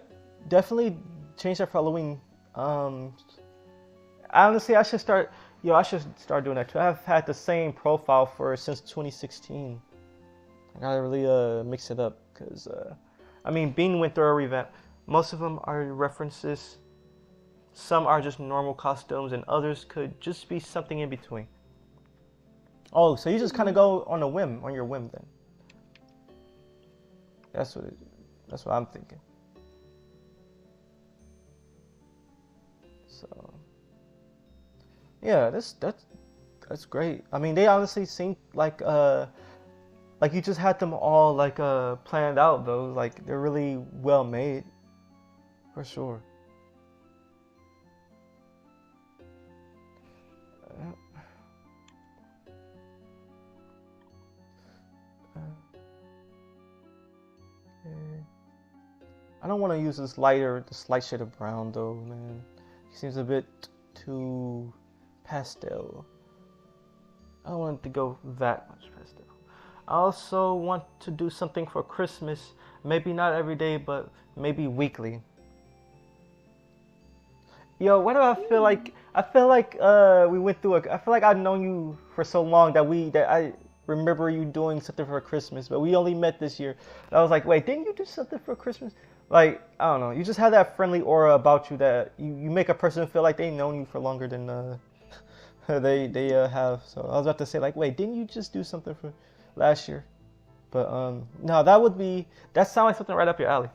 Speaker 3: definitely change that for Halloween. Honestly, I should start doing that too. I've had the same profile since 2016. I gotta really mix it up, cause I mean, Bean went through a revamp. Most of them are references. Some are just normal costumes, and others could just be something in between. Oh, so you just kind of go on your whim then? That's what that's what I'm thinking. So yeah, that's great. I mean, they honestly seem like you just had them all like planned out though. Like they're really well made, for sure. I don't want to use this light shade of brown though, man. It seems a bit too pastel. I don't want it to go that much pastel. I also want to do something for Christmas. Maybe not every day, but maybe weekly. Yo, why do I feel like we went through I feel like I've known you for so long that I remember you doing something for Christmas, but we only met this year. And I was like, wait, didn't you do something for Christmas? Like, I don't know. You just have that friendly aura about you that you make a person feel like they've known you for longer than they have. So I was about to say like, wait, didn't you just do something for last year? But no, that sounds like something right up your alley.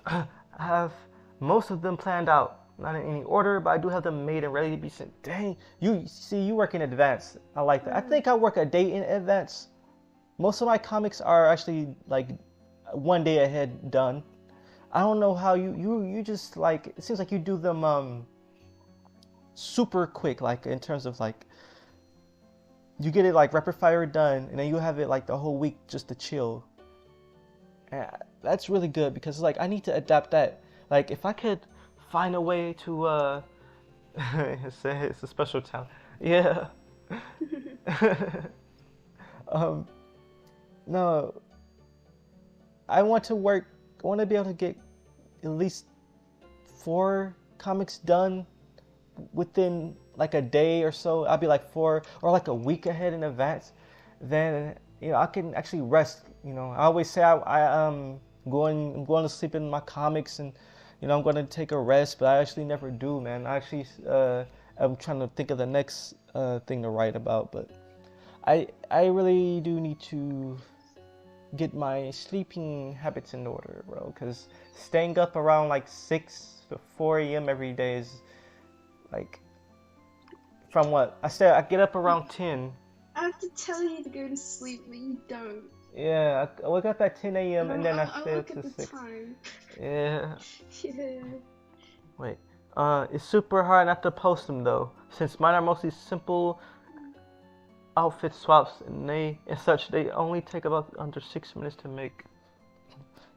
Speaker 3: I have most of them planned out, not in any order, but I do have them made and ready to be sent. Dang, you work in advance. I like that. I think I work a day in advance. Most of my comics are actually like one day ahead done. I don't know how you just like, it seems like you do them super quick, like in terms of like you get it like rapid fire done and then you have it like the whole week just to chill. And that's really good because like I need to adapt that. Like if I could find a way to it's a special talent. Yeah. No, I want to be able to get at least 4 comics done within like a day or so. I'll be like 4 or like a week ahead in advance. Then I can actually rest. I always say I'm going to sleep in my comics and I'm going to take a rest, but I actually never do, man. I actually I'm trying to think of the next thing to write about, but I really do need to get my sleeping habits in order, bro, because staying up around like 6 to 4 a.m. every day is like, from what I get up around 10.
Speaker 2: I have to tell you to go to sleep, but you don't.
Speaker 3: Yeah, I wake up at 10 a.m. and then I stay up
Speaker 2: look
Speaker 3: to
Speaker 2: at the
Speaker 3: 6.
Speaker 2: time.
Speaker 3: Yeah.
Speaker 2: Yeah.
Speaker 3: Wait. It's super hard not to post them though, since mine are mostly simple outfit swaps and such. They only take about under 6 minutes to make.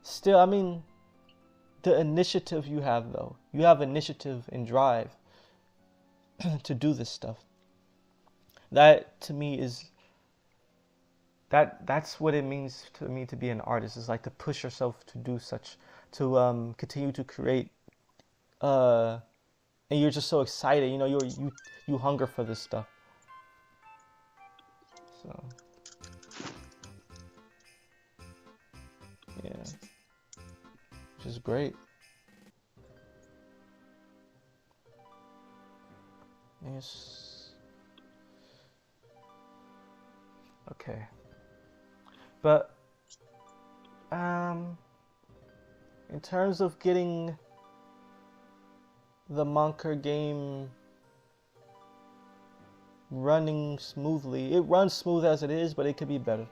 Speaker 3: Still, I mean, the initiative you have though. You have initiative and drive to do this stuff. That to me is that's what it means to me to be an artist. Is like to push yourself to do such, to continue to create, and you're just so excited. You hunger for this stuff. So yeah, which is great. Yes. Okay. But in terms of getting the Monker game running smoothly, it runs smooth as it is, but it could be better.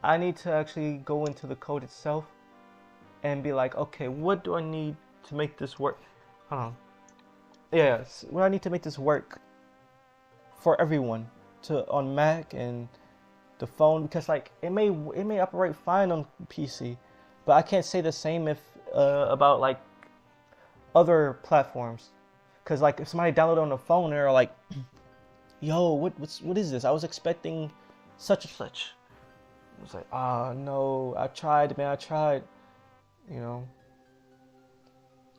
Speaker 3: I need to actually go into the code itself and be like, okay, what do I need to make this work? Hold on. Yes, what I need to make this work for everyone on Mac and the phone, because like it may operate fine on PC, but I can't say the same about like other platforms, because like if somebody downloaded on the phone, they're like, yo, what is this? I was expecting such and such. I was like, no, I tried, man, I tried,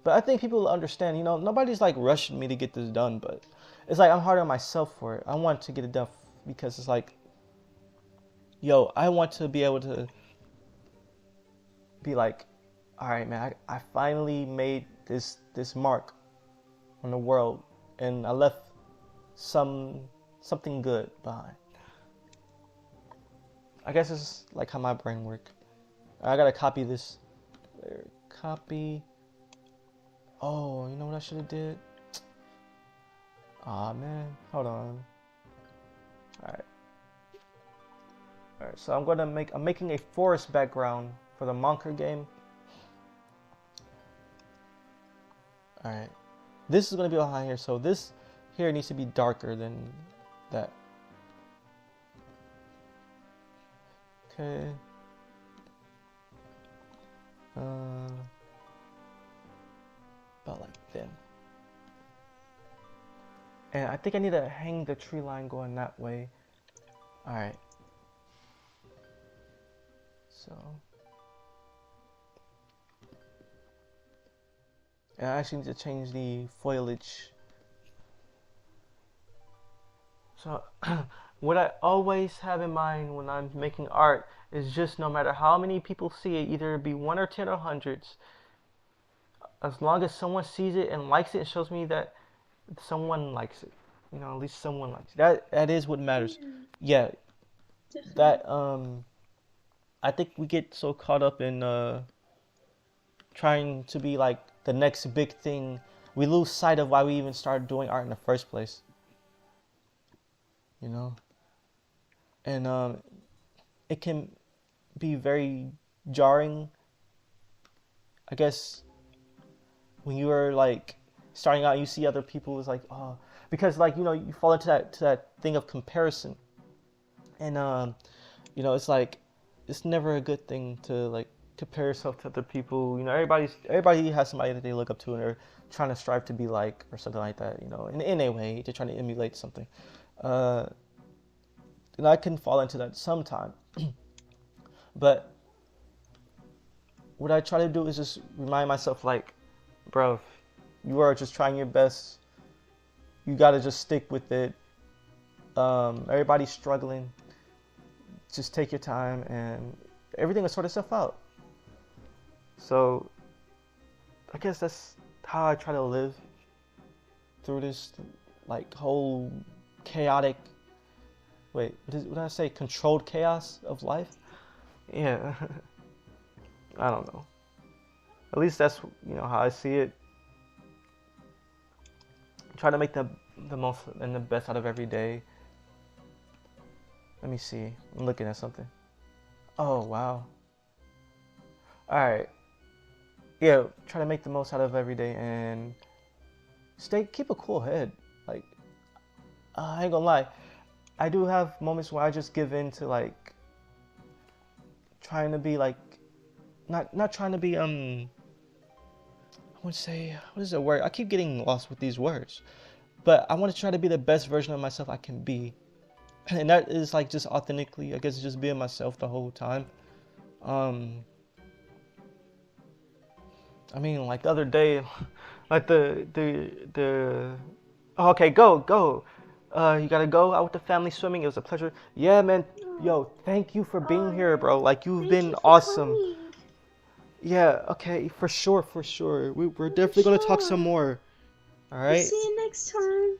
Speaker 3: But I think people will understand, nobody's like rushing me to get this done, but it's like I'm hard on myself for it. I want to get it done because it's like, yo, I want to be able to be like, all right, man, I finally made this mark on the world, and I left something good behind. I guess it's like how my brain works. I gotta copy this. There, copy. Oh, you know what I should have did? Aw, man. Hold on. Alright. Alright, so I'm making a forest background for the Monker game. Alright. This is gonna be behind here, so this here needs to be darker than that. Okay. About like then. And I think I need to hang the tree line going that way. Alright. So. And I actually need to change the foliage. So, what I always have in mind when I'm making art is just no matter how many people see it, either it be 1 or 10 or hundreds, as long as someone sees it and likes it and shows me that someone likes it. You know, at least someone likes it. That is what matters. Yeah.
Speaker 2: Definitely.
Speaker 3: That I think we get so caught up in trying to be like the next big thing, we lose sight of why we even started doing art in the first place. You know? And it can be very jarring, I guess, when you are like starting out and you see other people, it's like, oh, because like, you know, you fall into that thing of comparison. And you know, it's like, it's never a good thing to like compare yourself to other people. You know, everybody has somebody that they look up to and they're trying to strive to be like or something like that, you know, in a way they're trying to emulate something. And I can fall into that sometime. But what I try to do is just remind myself like, bro, you are just trying your best. You gotta just stick with it. Everybody's struggling. Just take your time and everything will sort itself out. So I guess that's how I try to live through this like whole chaotic, what did I say, controlled chaos of life? Yeah. I don't know. At least that's, you know, how I see it. Try to make the most and the best out of every day. Let me see. I'm looking at something. Oh, wow. Alright. Yeah, try to make the most out of every day and keep a cool head. Like, I ain't gonna lie. I do have moments where I just give in to like trying to be like, not trying to be, I want to say, what is the word? I keep getting lost with these words. But I want to try to be the best version of myself I can be. And that is like just authentically, I guess, just being myself the whole time. I mean, like the other day, like oh, okay, go. You gotta go out with the family swimming. It was a pleasure. Yeah, man. Yo, thank you for being here, bro. Like, you've been awesome.
Speaker 2: Coming.
Speaker 3: Yeah, okay, for sure. We're definitely gonna talk some more. All
Speaker 2: We'll
Speaker 3: right.
Speaker 2: see you next time.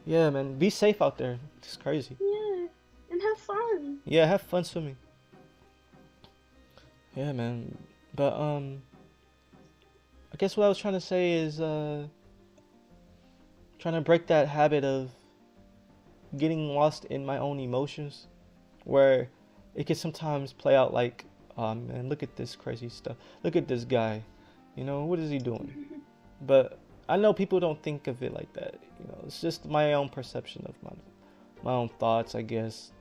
Speaker 3: Yeah, man. Be safe out there. It's crazy.
Speaker 2: Yeah, and have fun.
Speaker 3: Yeah, have fun swimming. Yeah, man. But I guess what I was trying to say is trying to break that habit of getting lost in my own emotions, where it can sometimes play out like, oh man, look at this crazy stuff. Look at this guy. You know, what is he doing? But I know people don't think of it like that. You know, it's just my own perception of my own thoughts, I guess.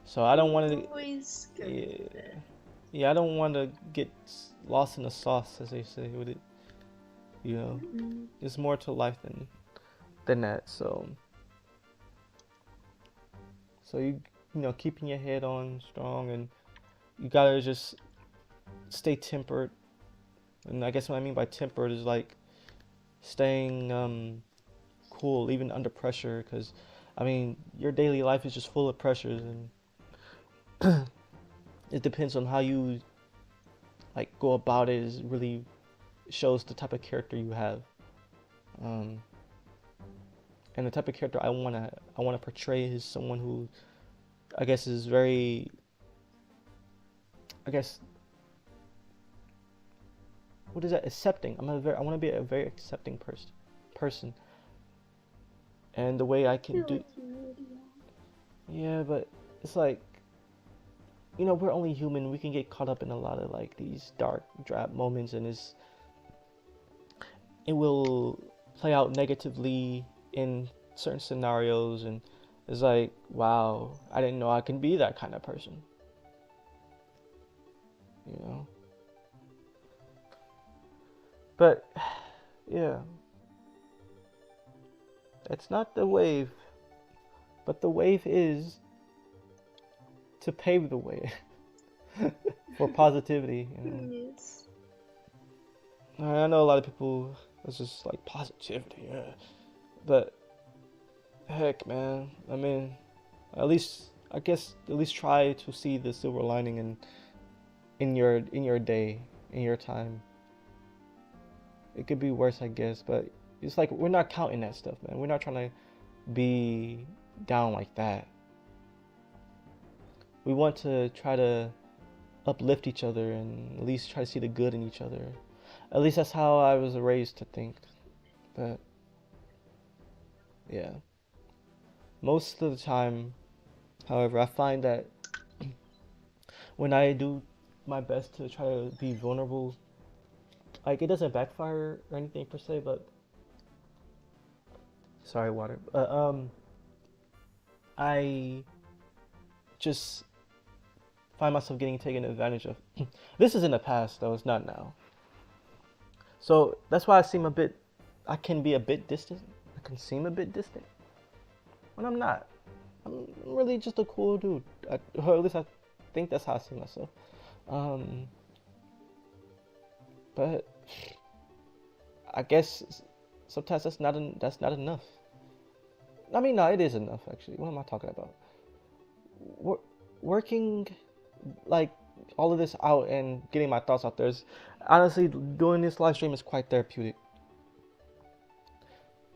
Speaker 3: So I don't want to.
Speaker 2: Always go with it.
Speaker 3: Yeah, I don't want to get lost in the sauce, as they say, with it. You know, there's more to life than that. So you know, keeping your head on strong, and you gotta just stay tempered. And I guess what I mean by tempered is like staying cool even under pressure, because I mean your daily life is just full of pressures, and it depends on how you like go about it. Is really shows the type of character you have, and the type of character I wanna portray is someone who I guess is very I guess, what is that? Accepting. I want to be a very accepting person, and the way I
Speaker 2: I
Speaker 3: can
Speaker 2: feel
Speaker 3: do.
Speaker 2: like you already are.
Speaker 3: Yeah, but it's like, you know, we're only human. We can get caught up in a lot of like these dark, drab moments, and it will play out negatively in certain scenarios, and it's like, wow, I didn't know I can be that kind of person, you know. But yeah, it's not the wave, but the wave is to pave the way for positivity. You know,
Speaker 2: Yes.
Speaker 3: I know a lot of people. It's just like positivity, yeah. But heck, man. I mean, at least I guess at least try to see the silver lining in your day, in your time. It could be worse, I guess, but it's like we're not counting that stuff, man. We're not trying to be down like that. We want to try to uplift each other and at least try to see the good in each other. At least that's how I was raised to think. But yeah, most of the time, however, I find that when I do my best to try to be vulnerable, like it doesn't backfire or anything per se, but sorry, water. I just find myself getting taken advantage of. This is in the past, though. It's not now. So that's why I can be a bit distant. I can seem a bit distant when I'm not. I'm really just a cool dude. Or at least I think that's how I see myself. Um, but I guess sometimes that's not enough. I mean, no, it is enough actually. What am I talking about? Working like all of this out and getting my thoughts out there is honestly doing this live stream is quite therapeutic.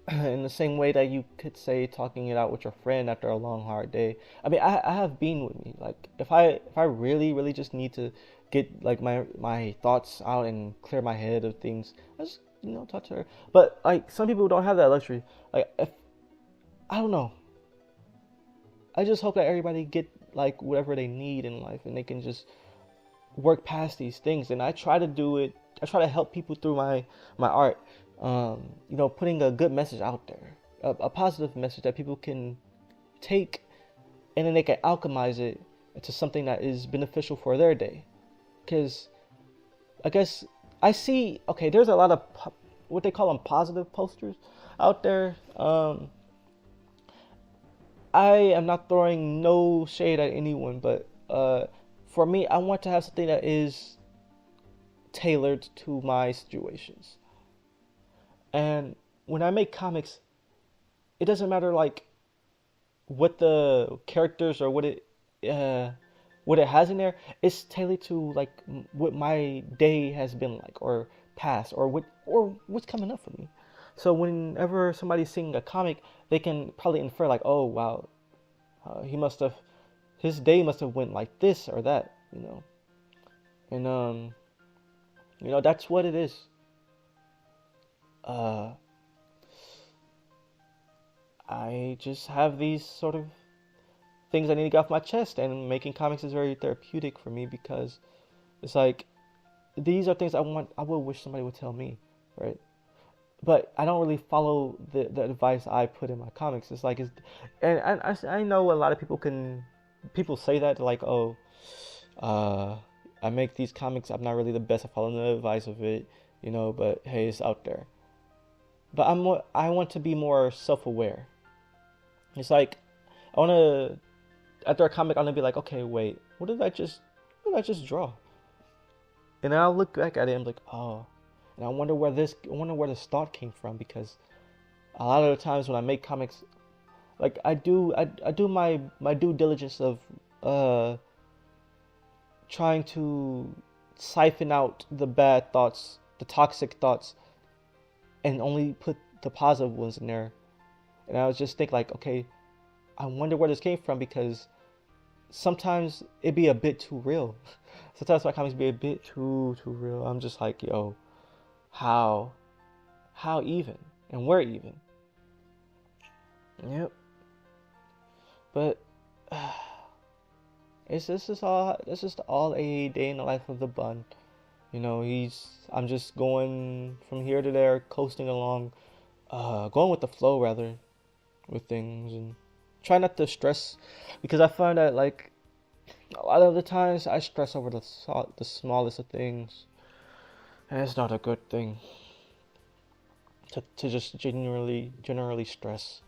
Speaker 3: In the same way that you could say talking it out with your friend after a long hard day. I mean, I have been with me. Like if I really just need to get like my thoughts out and clear my head of things, I just talk to her. But like some people don't have that luxury. Like if I don't know. I just hope that everybody get like whatever they need in life and they can just work past these things. And I try to do it. I try to help people through my art. Putting a good message out there, a positive message that people can take, and then they can alchemize it into something that is beneficial for their day. Because I guess I see, okay, there's a lot of what they call them positive posters out there. I am not throwing no shade at anyone, but for me, I want to have something that is tailored to my situations. And when I make comics, it doesn't matter like what the characters or what it has in there. It's tailored to like what my day has been like, or past, or what's coming up for me. So whenever somebody's seeing a comic, they can probably infer like, oh wow, his day must have went like this or that, and that's what it is. Uh, I just have these sort of things I need to get off my chest, and making comics is very therapeutic for me because it's like these are things I would wish somebody would tell me, right? But I don't really follow the advice I put in my comics. It's like I know a lot of people say that like, oh, I make these comics, I'm not really the best at following the advice of it, but hey, it's out there. But I want to be more self-aware. It's like I want to, after a comic, I'm gonna be like, okay, wait, what did I just draw? And then I'll look back at it and be like, oh, and I wonder where this thought came from, because a lot of the times when I make comics, like I do my due diligence of trying to siphon out the bad thoughts, the toxic thoughts, and only put the positive ones in there. And I was just think like, okay, I wonder where this came from, because sometimes it be a bit too real. Sometimes my comics be a bit too real. I'm just like, yo, how how even and where even? Yep. But it's this is all a day in the life of the bun. You know, I'm just going from here to there, coasting along, going with the flow rather with things and try not to stress because I find that like a lot of the times I stress over the smallest of things, and it's not a good thing to just generally stress.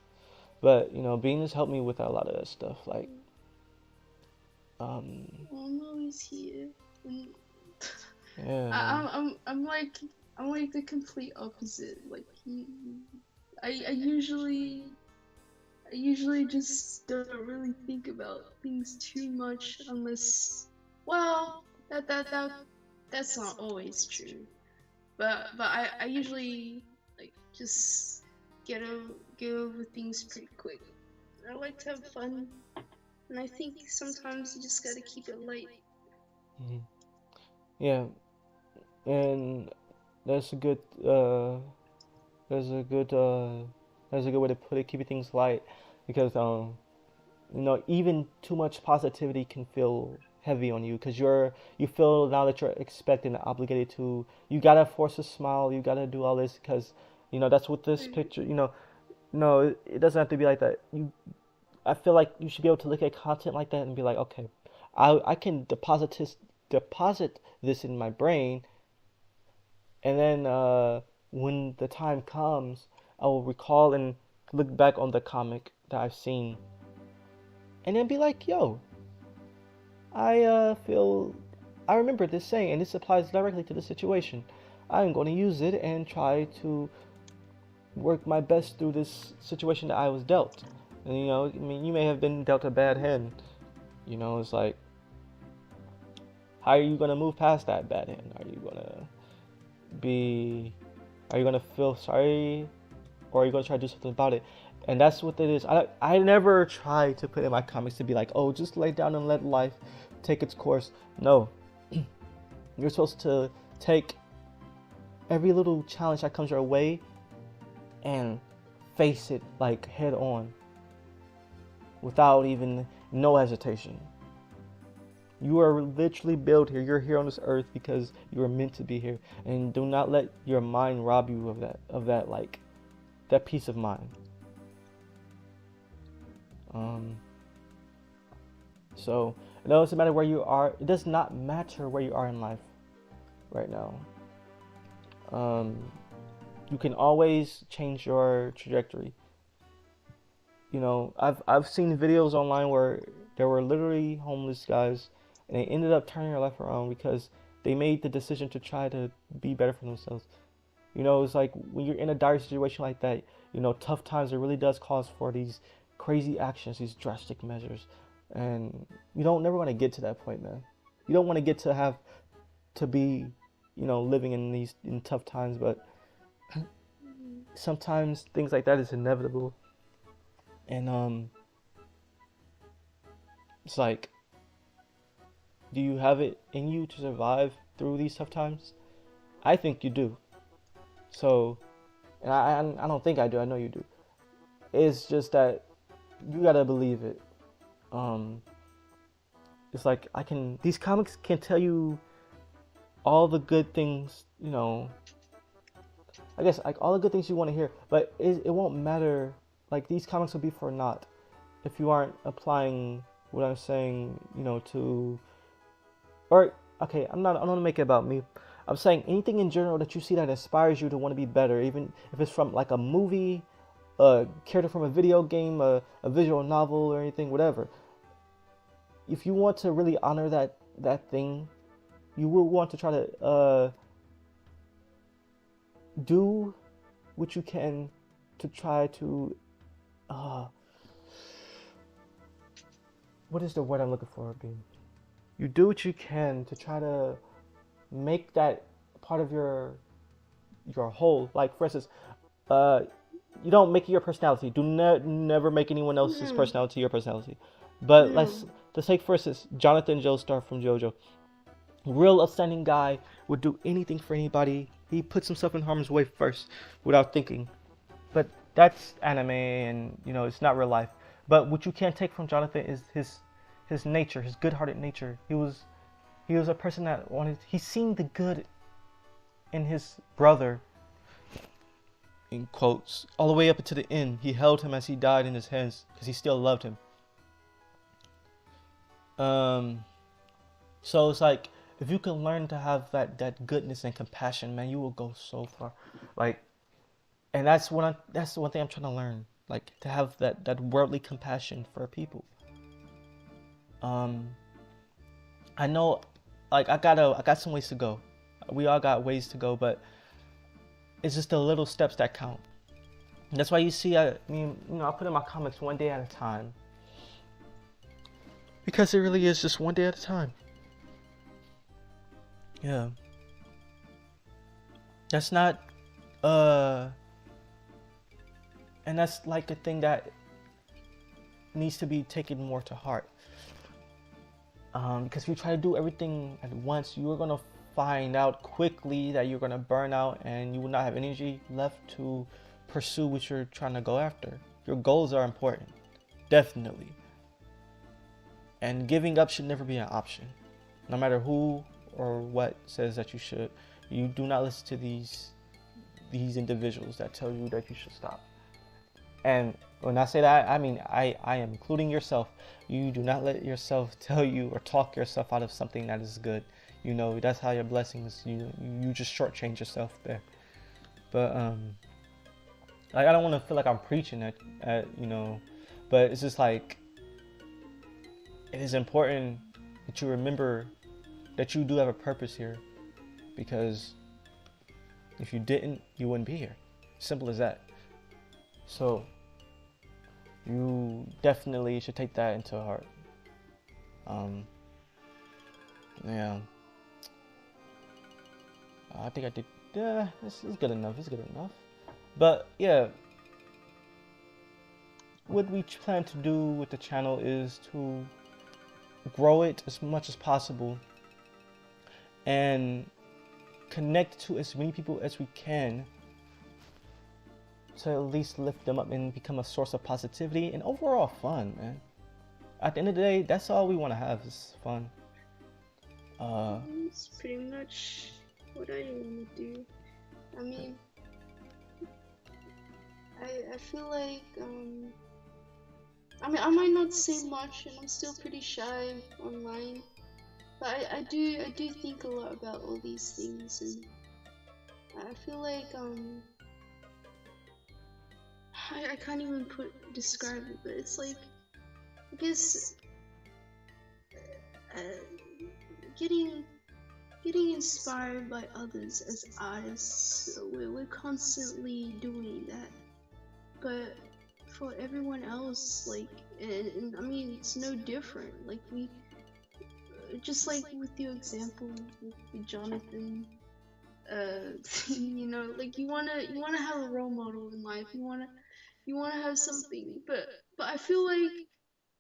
Speaker 3: But you know, Bean has helped me with a lot of that stuff. Like, um,
Speaker 2: I'm always here. And
Speaker 3: yeah, man.
Speaker 2: I'm like the complete opposite. Like I usually just don't really think about things too much unless, well, that's not always true. But I usually like just get over things pretty quick. I like to have fun, and I think sometimes you just gotta keep it light.
Speaker 3: Mhm. Yeah, and that's a good there's a good there's a good way to put it. Keeping things light, because you know, even too much positivity can feel heavy on you because you feel now that you're expected and obligated to. You gotta force a smile. You gotta do all this because you know that's what this
Speaker 2: Right.
Speaker 3: picture. You know, no, it doesn't have to be like that. I feel like you should be able to look at content like that and be like, okay, I can deposit this in my brain, and then when the time comes, I will recall and look back on the comic that I've seen, and then be like, yo, feel I remember this saying, and this applies directly to the situation. I'm going to use it and try to work my best through this situation that I was dealt. And you know, I mean, you may have been dealt a bad hand. You know, it's like, how are you gonna move past that bad hand? Be, are you gonna feel sorry, or are you gonna try to do something about it? And that's what it is. I never try to put in my comics to be like, oh, just lay down and let life take its course. No, you're supposed to take every little challenge that comes your way and face it like head on without even no hesitation. You are literally built here. You're here on this earth because you are meant to be here. And do not let your mind rob you of that like that peace of mind. Um so it doesn't matter where you are. It does not matter where you are in life right now. Um you can always change your trajectory. You know, I've seen videos online where there were literally homeless guys and they ended up turning their life around because they made the decision to try to be better for themselves. You know, it's like when you're in a dire situation like that, you know, tough times, it really does cause for these crazy actions, these drastic measures. And you don't never want to get to that point, man. You don't want to get to have to be, you know, living in these in tough times, but
Speaker 2: Mhm.
Speaker 3: sometimes things like that is inevitable. And it's like, do you have it in you to survive through these tough times? I think you do. So, and I don't think I do. I know you do. It's just that you gotta believe it. Um, it's like I can. These comics can tell you all the good things. You know, I guess like all the good things you want to hear, but it won't matter. Like these comics will be for naught if you aren't applying what I'm saying. You know, to or okay, I'm not gonna make it about me. I'm saying anything in general that you see that inspires you to want to be better, even if it's from like a movie, a character from a video game, a visual novel, or anything, whatever. If you want to really honor that thing, you will want to try to do what you can to try to uh, what is the word I'm looking for, Bean? You do what you can to try to make that part of your whole. Like for instance, uh, you don't make it your personality. Do never make anyone else's
Speaker 2: No,
Speaker 3: personality your personality. But
Speaker 2: no.
Speaker 3: let's take for instance Jonathan Joestar from JoJo. Real upstanding guy, would do anything for anybody. He puts himself in harm's way first without thinking. But that's anime, and it's not real life. But what you can't take from Jonathan is his nature, his good-hearted nature. He was a person that he's seen the good in his brother, in quotes, all the way up to the end. He held him as he died in his hands because he still loved him. So it's like, if you can learn to have that goodness and compassion, man, you will go so far. Like, and that's the one thing I'm trying to learn, like to have that worldly compassion for people. I know, like I got some ways to go. We all got ways to go, but it's just the little steps that count. And that's why you see, I put in my comics one day at a time, because it really is just one day at a time. Yeah. That's not, and that's like a thing that needs to be taken more to heart. Because if you try to do everything at once, you are going to find out quickly that you're going to burn out and you will not have energy left to pursue what you're trying to go after. Your goals are important, definitely. And giving up should never be an option. No matter who or what says that you should, you do not listen to these individuals that tell you that you should stop. And when I say that, I mean I am including yourself. You do not let yourself tell you or talk yourself out of something that is good. That's how your blessings, you just shortchange yourself there. But like, I don't want to feel like I'm preaching at but it's just like, it is important that you remember that you do have a purpose here, because if you didn't, you wouldn't be here. Simple as that. So you definitely should take that into heart. Yeah. I think I did. Yeah, this is good enough. It's good enough. But yeah, what we plan to do with the channel is to grow it as much as possible and connect to as many people as we can, to at least lift them up and become a source of positivity and overall fun, man. At the end of the day, that's all we want to have, is fun.
Speaker 2: It's pretty much what I want to do. I mean, I feel like, I might not say much, and I'm still pretty shy online, but I do think a lot about all these things, and I feel like, I can't even describe it, but it's like, I guess, getting inspired by others as artists. We're constantly doing that, but for everyone else, like, and I mean, it's no different. Like, we, just like with your example with Jonathan, like, you wanna have a role model in life. You wanna have something, but I feel like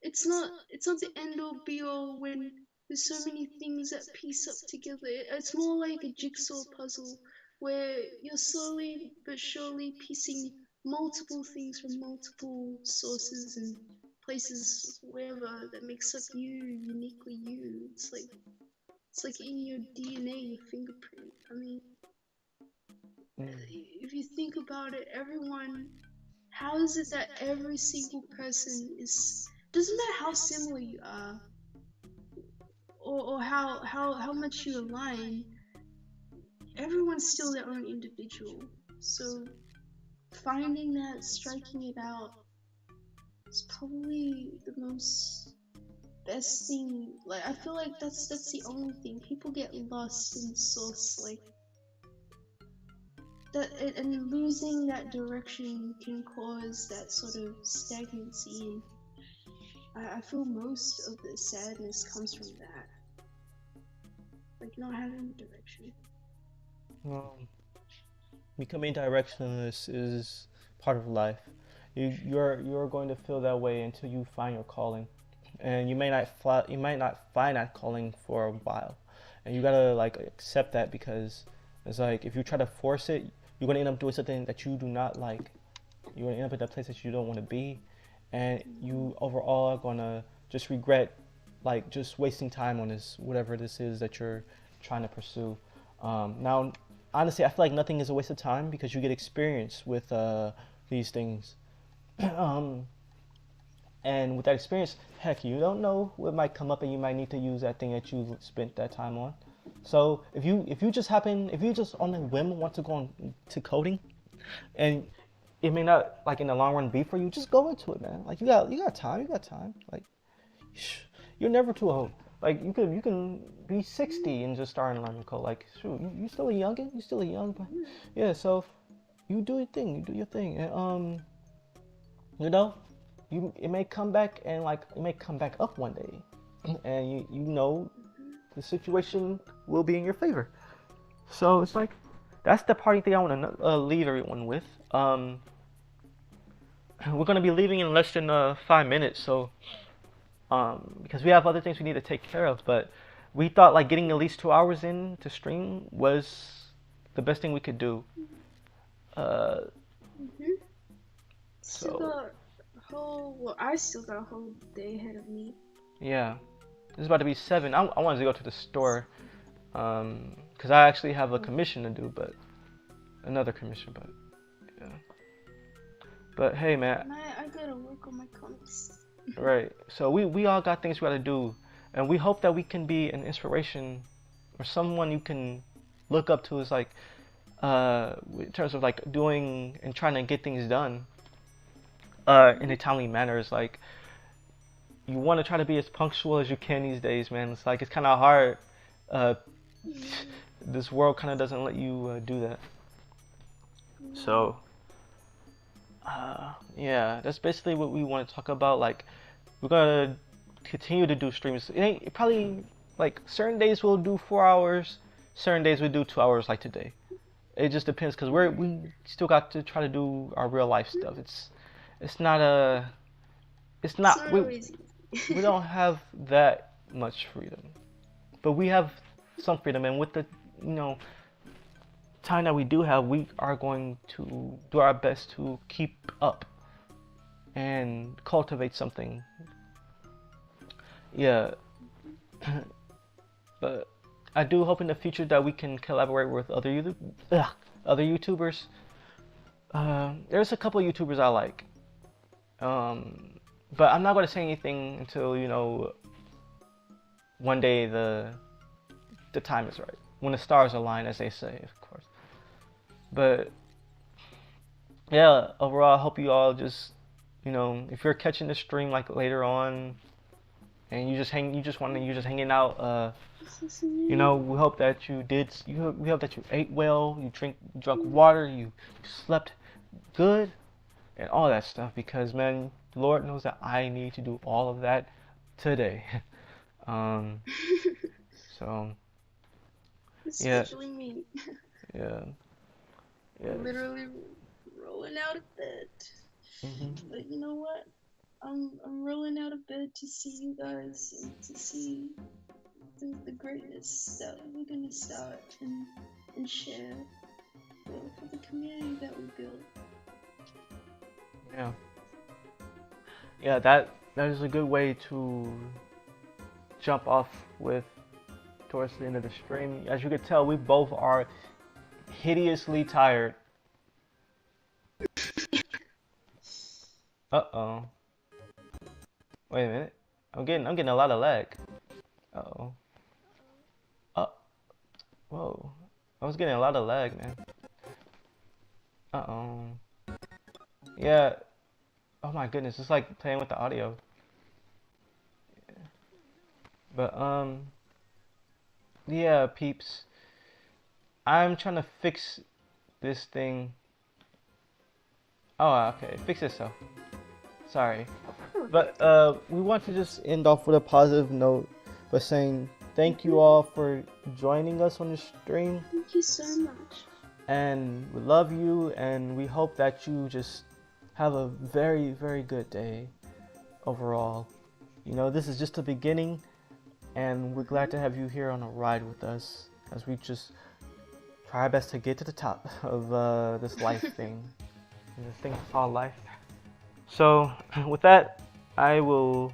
Speaker 2: it's not the end all be all when there's so many things that piece up together. It's more like a jigsaw puzzle where you're slowly but surely piecing multiple things from multiple sources and places, wherever, that makes up you, uniquely you. It's like in your DNA, your fingerprint. I mean, if you think about it, how is it that every single person doesn't matter how similar you are, or how much you align, everyone's still their own individual. So finding that, striking it out, is probably the best thing. Like, I feel like that's the only thing. People get lost in the source, like that, and losing that direction can cause that sort of stagnancy, and I feel most of the sadness comes from that, like not having direction.
Speaker 3: Becoming directionless is part of life. You're going to feel that way until you find your calling. and you might not find that calling for a while, and you gotta like accept that, because it's like if you try to force it, you're gonna end up doing something that you do not like. You're gonna end up in a place that you don't want to be, and you overall are gonna just regret like just wasting time on this whatever this is that you're trying to pursue. Now, honestly, I feel like nothing is a waste of time because you get experience with these things. um, and with that experience, heck, you don't know what might come up, and you might need to use that thing that you spent that time on. So if you just on a whim want to go on to coding, and it may not like in the long run be for you, just go into it, man. Like you got time. Like you're never too old. Like you can be 60 and just start learning code. Like shoot, you still a youngin, you still a young, but yeah. So you do your thing, you do your thing, and you know, it may come back, and like it may come back up one day, and you know the situation will be in your favor. So it's like that's the parting thing I want to leave everyone with. We're gonna be leaving in less than 5 minutes, so because we have other things we need to take care of, but we thought like getting at least 2 hours in to stream was the best thing we could do. Uh,
Speaker 2: Still
Speaker 3: so
Speaker 2: got I still got a whole day ahead of me.
Speaker 3: yeah, it's about to be 7. I wanted to go to the store, because I actually have a commission to do, but another commission, but yeah. But hey, man,
Speaker 2: I gotta work on my comics.
Speaker 3: right? So we all got things we gotta do, and we hope that we can be an inspiration or someone you can look up to, as like in terms of like doing and trying to get things done in a timely manner. It's like you want to try to be as punctual as you can these days, man. It's like it's kind of hard. This world kind of doesn't let you do that. So yeah, that's basically what we want to talk about. Like we're gonna continue to do streams. It probably like certain days we'll do 4 hours, certain days we do 2 hours like today. It just depends, because we still got to try to do our real life stuff. It's not
Speaker 2: always easy.
Speaker 3: we don't have that much freedom, but we have some freedom, and with the time that we do have, we are going to do our best to keep up and cultivate something. Yeah. But I do hope in the future that we can collaborate with other YouTubers. There's a couple of YouTubers I like, but I'm not going to say anything until one day the time is right, when the stars align, as they say, of course. But yeah, overall, I hope you all just if you're catching the stream like later on, and you're just hanging out, we hope that we hope that you ate well, you drunk water, you slept good, and all that stuff, because man, Lord knows that I need to do all of that today. So yeah,
Speaker 2: Especially me.
Speaker 3: yeah.
Speaker 2: Literally rolling out of bed. But you know what? I'm rolling out of bed to see you guys and to see the greatness that we're gonna start and share for the community that we build.
Speaker 3: Yeah, that is a good way to jump off with towards the end of the stream. As you can tell, we both are hideously tired. Uh-oh. Wait a minute. I'm getting a lot of lag. Uh-oh. Whoa. I was getting a lot of lag, man. Uh-oh. Yeah. Oh my goodness, it's like playing with the audio. Yeah. But yeah, peeps. I'm trying to fix this thing. Oh, okay. Fix itself. Sorry. But we want to just end off with a positive note by saying thank you all for joining us on the stream.
Speaker 2: Thank you so much.
Speaker 3: And we love you, and we hope that you just have a very, very good day overall. you know, this is just the beginning, and we're glad to have you here on a ride with us as we just try our best to get to the top of this life thing.
Speaker 1: This thing called life. So with that, I will